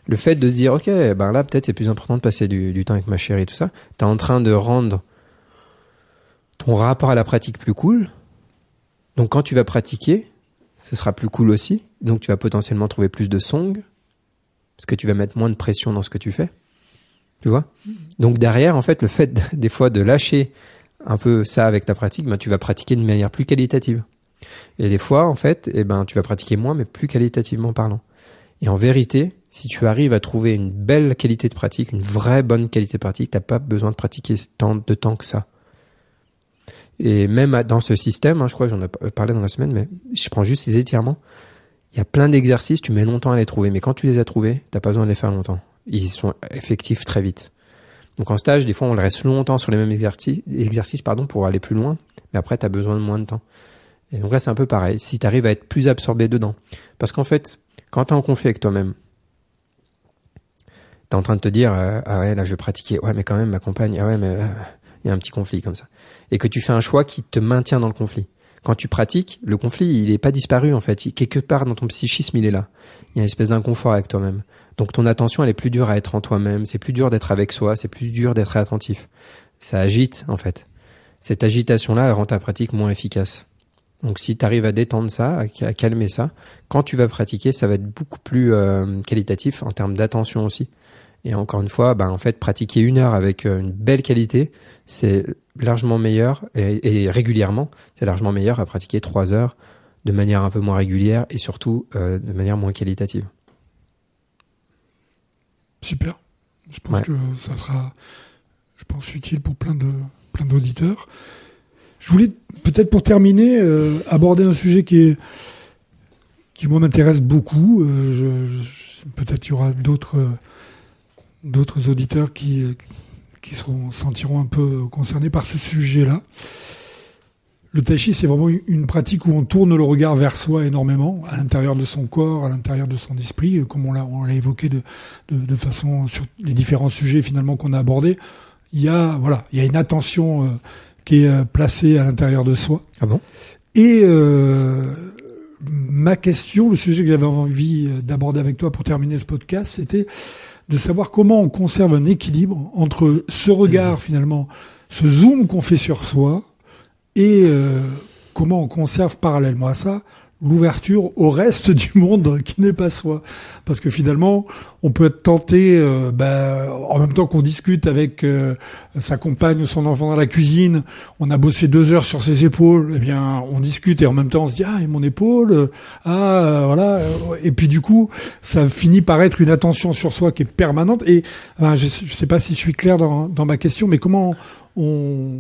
Le fait de se dire, ok, ben là, peut-être c'est plus important de passer du temps avec ma chérie et tout ça. T'es en train de rendre ton rapport à la pratique plus cool. Donc, quand tu vas pratiquer, ce sera plus cool aussi. Donc, tu vas potentiellement trouver plus de song, parce que tu vas mettre moins de pression dans ce que tu fais. Tu vois? Donc derrière, en fait, le fait des fois de lâcher un peu ça avec la pratique, ben, tu vas pratiquer de manière plus qualitative. Et des fois, en fait, tu vas pratiquer moins, mais plus qualitativement parlant. Et en vérité, si tu arrives à trouver une belle qualité de pratique, une vraie bonne qualité de pratique, t'as pas besoin de pratiquer tant de temps que ça. Et même dans ce système, je crois que j'en ai parlé dans la semaine, mais je prends juste ces étirements. Il y a plein d'exercices, tu mets longtemps à les trouver, mais quand tu les as trouvés, t'as pas besoin de les faire longtemps. Ils sont effectifs très vite. Donc en stage, des fois, on reste longtemps sur les mêmes exercices pour aller plus loin, mais après, tu as besoin de moins de temps. Et donc là, c'est un peu pareil. Si tu arrives à être plus absorbé dedans. Parce qu'en fait, quand tu es en conflit avec toi-même, tu es en train de te dire, ah ouais, là, je vais pratiquer. Ouais, mais quand même, ma compagne, ah ouais, mais il y a un petit conflit comme ça. Et que tu fais un choix qui te maintient dans le conflit. Quand tu pratiques, le conflit, il est pas disparu en fait. Quelque part dans ton psychisme, il est là. Il y a une espèce d'inconfort avec toi-même. Donc ton attention, elle est plus dure à être en toi-même. C'est plus dur d'être avec soi. C'est plus dur d'être attentif. Ça agite en fait. Cette agitation-là, elle rend ta pratique moins efficace. Donc si tu arrives à détendre ça, à calmer ça, quand tu vas pratiquer, ça va être beaucoup plus qualitatif en termes d'attention aussi. Et encore une fois, en fait, pratiquer 1 heure avec une belle qualité, c'est largement meilleur, et régulièrement, c'est largement meilleur à pratiquer 3 heures de manière un peu moins régulière et surtout de manière moins qualitative. Super. Je pense que ça sera, utile pour plein d'auditeurs. Je voulais peut-être pour terminer aborder un sujet qui moi m'intéresse beaucoup. Peut-être il y aura d'autres auditeurs qui sentiront un peu concernés par ce sujet-là. Le tai chi, c'est vraiment une pratique où on tourne le regard vers soi énormément, à l'intérieur de son corps, à l'intérieur de son esprit, comme on l'a évoqué de façon sur les différents sujets finalement qu'on a abordés. Il y a une attention qui est placée à l'intérieur de soi. Ah bon? Et ma question, le sujet que j'avais envie d'aborder avec toi pour terminer ce podcast, c'était de savoir comment on conserve un équilibre entre ce regard finalement, ce zoom qu'on fait sur soi, et comment on conserve parallèlement à ça l'ouverture au reste du monde qui n'est pas soi. Parce que finalement, on peut être tenté, en même temps qu'on discute avec sa compagne ou son enfant dans la cuisine, on a bossé 2 heures sur ses épaules, eh bien, on discute et en même temps on se dit, et mon épaule, voilà. Et puis du coup, ça finit par être une attention sur soi qui est permanente. Et je sais pas si je suis clair dans ma question, mais comment on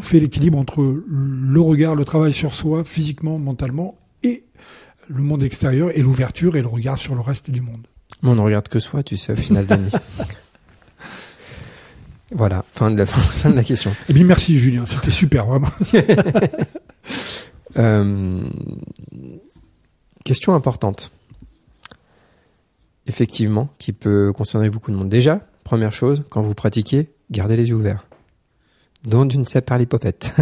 fait l'équilibre entre le regard, le travail sur soi, physiquement, mentalement, et le monde extérieur, et l'ouverture et le regard sur le reste du monde. On ne regarde que soi, tu sais, au final, Denis. Voilà, fin de la question. Eh bien, merci Julien, c'était super, vraiment. Question importante. Effectivement, qui peut concerner beaucoup de monde. Déjà, première chose, quand vous pratiquez, gardez les yeux ouverts. Dont d'une sais par l'hypopète.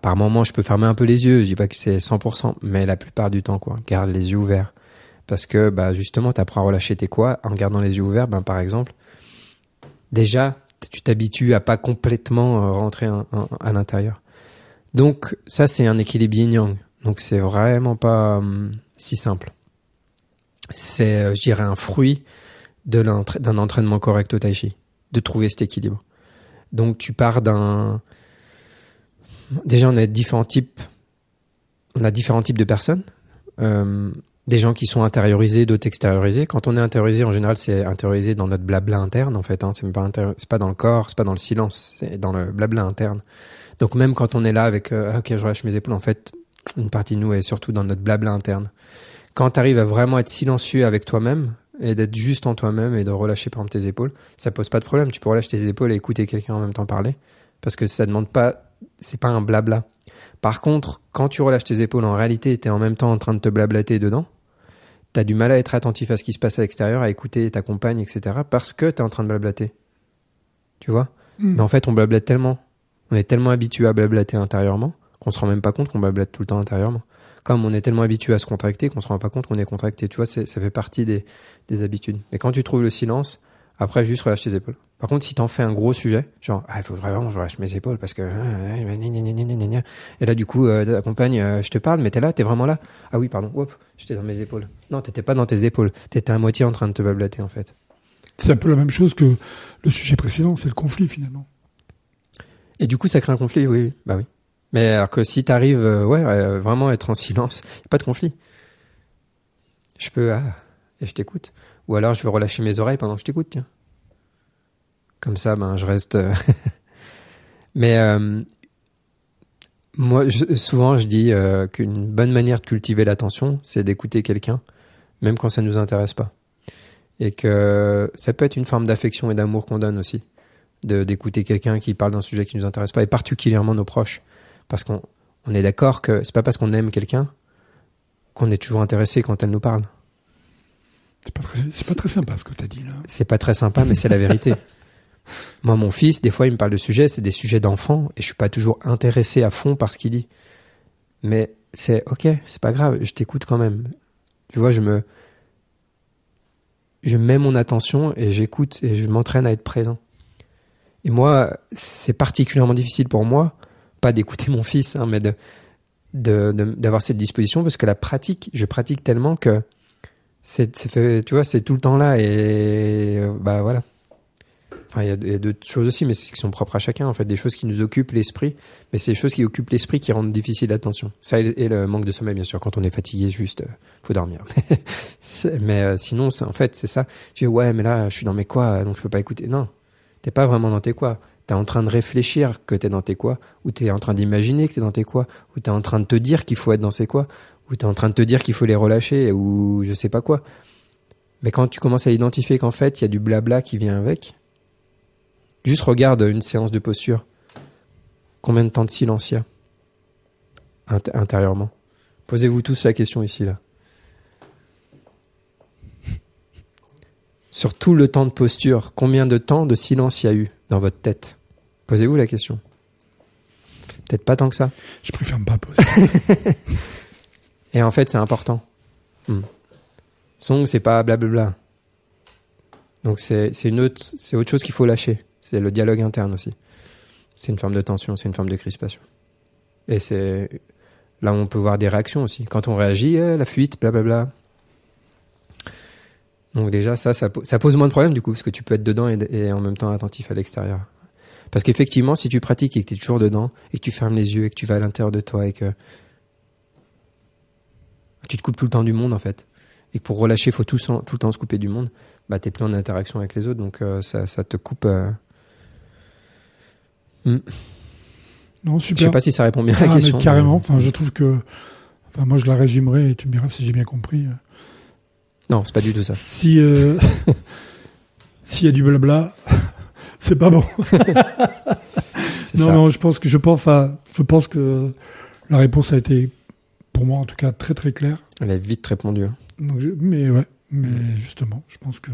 Par moment, je peux fermer un peu les yeux, je dis pas que c'est 100%, mais la plupart du temps, garde les yeux ouverts. Parce que, justement, t'apprends à relâcher tes quoi en gardant les yeux ouverts, par exemple. Déjà, tu t'habitues à pas complètement rentrer à l'intérieur. Donc, ça, c'est un équilibre yin-yang. Donc, c'est vraiment pas si simple. C'est, je dirais, un fruit d'un entraînement correct au tai chi. De trouver cet équilibre. Donc, tu pars Déjà, on a différents types de personnes. Des gens qui sont intériorisés, d'autres extériorisés. Quand on est intériorisé, en général, c'est intériorisé dans notre blabla interne, en fait. C'est pas dans le corps, c'est pas dans le silence, c'est dans le blabla interne. Donc, même quand on est là avec ok, je relâche mes épaules, en fait, une partie de nous est surtout dans notre blabla interne. Quand tu arrives à vraiment être silencieux avec toi-même, et d'être juste en toi-même et de relâcher par exemple tes épaules, ça pose pas de problème. Tu peux relâcher tes épaules et écouter quelqu'un en même temps parler, parce que ça demande pas, c'est pas un blabla. Par contre, quand tu relâches tes épaules, en réalité, t'es en même temps en train de te blablater dedans. T'as du mal à être attentif à ce qui se passe à l'extérieur, à écouter ta compagne, etc. parce que t'es en train de blablater. Tu vois? Mais en fait, on blablate tellement. On est tellement habitué à blablater intérieurement qu'on se rend même pas compte qu'on blablate tout le temps intérieurement. Comme on est tellement habitué à se contracter qu'on se rend pas compte qu'on est contracté. Tu vois, ça fait partie des habitudes. Mais quand tu trouves le silence, après, juste relâche tes épaules. Par contre, si t'en fais un gros sujet, genre, il faut vraiment que je relâche mes épaules parce que, et là, du coup, ta compagne, je te parle, mais t'es là, t'es vraiment là. Ah oui, pardon, hop, j'étais dans mes épaules. Non, t'étais pas dans tes épaules. T'étais à moitié en train de te blablater, en fait. C'est un peu la même chose que le sujet précédent, c'est le conflit, finalement. Et du coup, ça crée un conflit, oui. Bah oui. Mais alors que si t'arrives, vraiment à être en silence, y a pas de conflit. Je peux, et je t'écoute. Ou alors, je vais relâcher mes oreilles pendant que je t'écoute, tiens. Comme ça, je reste... Mais moi, souvent, je dis qu'une bonne manière de cultiver l'attention, c'est d'écouter quelqu'un, même quand ça ne nous intéresse pas. Et que ça peut être une forme d'affection et d'amour qu'on donne aussi, d'écouter quelqu'un qui parle d'un sujet qui ne nous intéresse pas, et particulièrement nos proches. Parce qu'on est d'accord que c'est pas parce qu'on aime quelqu'un qu'on est toujours intéressé quand elle nous parle. C'est pas très sympa ce que tu as dit là. C'est pas très sympa, mais c'est la vérité. Moi, mon fils, des fois, il me parle de sujets, c'est des sujets d'enfants, et je suis pas toujours intéressé à fond par ce qu'il dit. Mais c'est ok, c'est pas grave, je t'écoute quand même. Tu vois, je mets mon attention et j'écoute et je m'entraîne à être présent. Et moi, c'est particulièrement difficile pour moi, pas d'écouter mon fils, hein, mais d'avoir cette disposition, parce que la pratique, je pratique tellement que tu vois, c'est tout le temps là, et bah voilà. Enfin, il y a d'autres choses aussi, mais qui sont propres à chacun, en fait, des choses qui nous occupent l'esprit, mais c'est des choses qui occupent l'esprit qui rendent difficile l'attention. Ça et le manque de sommeil, bien sûr, quand on est fatigué, juste, faut dormir. Mais sinon, en fait, c'est ça. Tu dis, ouais, mais là, je suis dans mes quoi, donc je peux pas écouter. Non, t'es pas vraiment dans tes quoi. T'es en train de réfléchir que t'es dans tes quoi, ou t'es en train d'imaginer que t'es dans tes quoi, ou t'es en train de te dire qu'il faut être dans ces quoi, ou t'es en train de te dire qu'il faut les relâcher, ou je sais pas quoi. Mais quand tu commences à identifier qu'en fait, il y a du blabla qui vient avec, juste regarde une séance de posture. Combien de temps de silence il y a intérieurement? Posez-vous tous la question ici, là. Sur tout le temps de posture, combien de temps de silence il y a eu dans votre tête? Posez-vous la question. Peut-être pas tant que ça. Je préfère me pas poser. Et en fait, c'est important. Song, c'est pas blablabla. Donc c'est autre chose qu'il faut lâcher. C'est le dialogue interne aussi. C'est une forme de tension, c'est une forme de crispation. Et c'est là où on peut voir des réactions aussi. Quand on réagit, la fuite, blablabla. Donc déjà, ça pose moins de problèmes du coup, parce que tu peux être dedans et en même temps attentif à l'extérieur. Parce qu'effectivement, si tu pratiques et que tu es toujours dedans, et que tu fermes les yeux, et que tu vas à l'intérieur de toi, et que tu te coupes tout le temps du monde en fait, et que pour relâcher, il faut tout le temps se couper du monde, bah t'es plus en interaction avec les autres, donc ça te coupe... Non, super. Je sais pas si ça répond bien à la question. Mais carrément, enfin, je trouve que... Enfin, moi, je la résumerai, et tu me diras si j'ai bien compris. Non, c'est pas du tout ça. S'il y a du blabla, c'est pas bon. Non, je pense que la réponse a été, pour moi en tout cas, très très claire. Elle est vite répondue. Donc mais justement, je pense que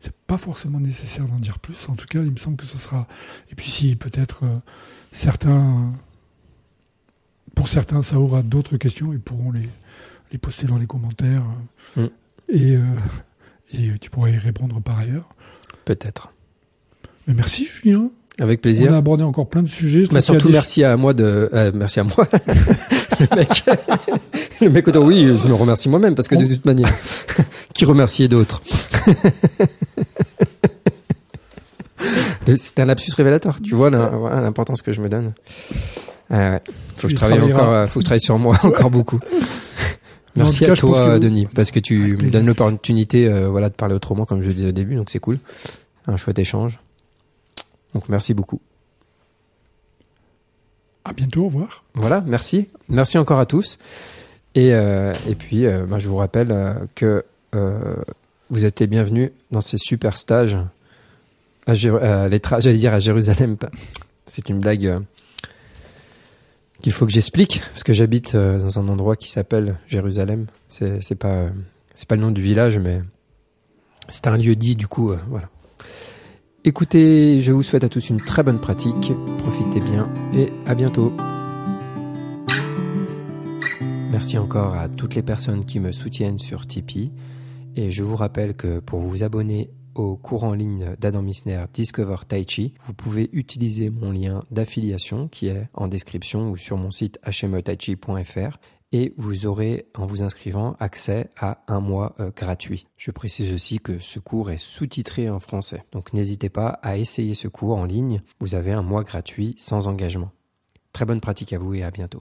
c'est pas forcément nécessaire d'en dire plus. En tout cas, il me semble que ce sera. Et puis si peut-être pour certains, ça aura d'autres questions, ils pourront les poster dans les commentaires. Et tu pourras y répondre par ailleurs. Peut-être. Mais merci Julien. Avec plaisir. On a abordé encore plein de sujets. Bah surtout merci à moi merci à moi. le mec autant oui, je me remercie moi-même parce que de toute manière, qui remercier d'autres. C'est un lapsus révélateur. Tu vois l'importance que je me donne. Faut que je travaille sur moi encore beaucoup. Merci à toi, Denis, parce que tu me donnes l'opportunité de parler autrement, comme je le disais au début, donc c'est cool. Un chouette échange. Donc merci beaucoup. À bientôt, au revoir. Voilà, merci. Merci encore à tous. Et puis, je vous rappelle que vous êtes les bienvenus dans ces super stages j'allais dire à Jérusalem. C'est une blague... qu'il faut que j'explique, parce que j'habite dans un endroit qui s'appelle Jérusalem. C'est pas le nom du village, mais c'est un lieu dit, du coup, voilà. Écoutez, je vous souhaite à tous une très bonne pratique, profitez bien, et à bientôt. Merci encore à toutes les personnes qui me soutiennent sur Tipeee, et je vous rappelle que pour vous abonner au cours en ligne d'Adam Missner Discover Tai Chi, vous pouvez utiliser mon lien d'affiliation qui est en description ou sur mon site hmetaichi.fr et vous aurez, en vous inscrivant, accès à un mois gratuit. Je précise aussi que ce cours est sous-titré en français, donc n'hésitez pas à essayer ce cours en ligne. Vous avez un mois gratuit sans engagement. Très bonne pratique à vous et à bientôt.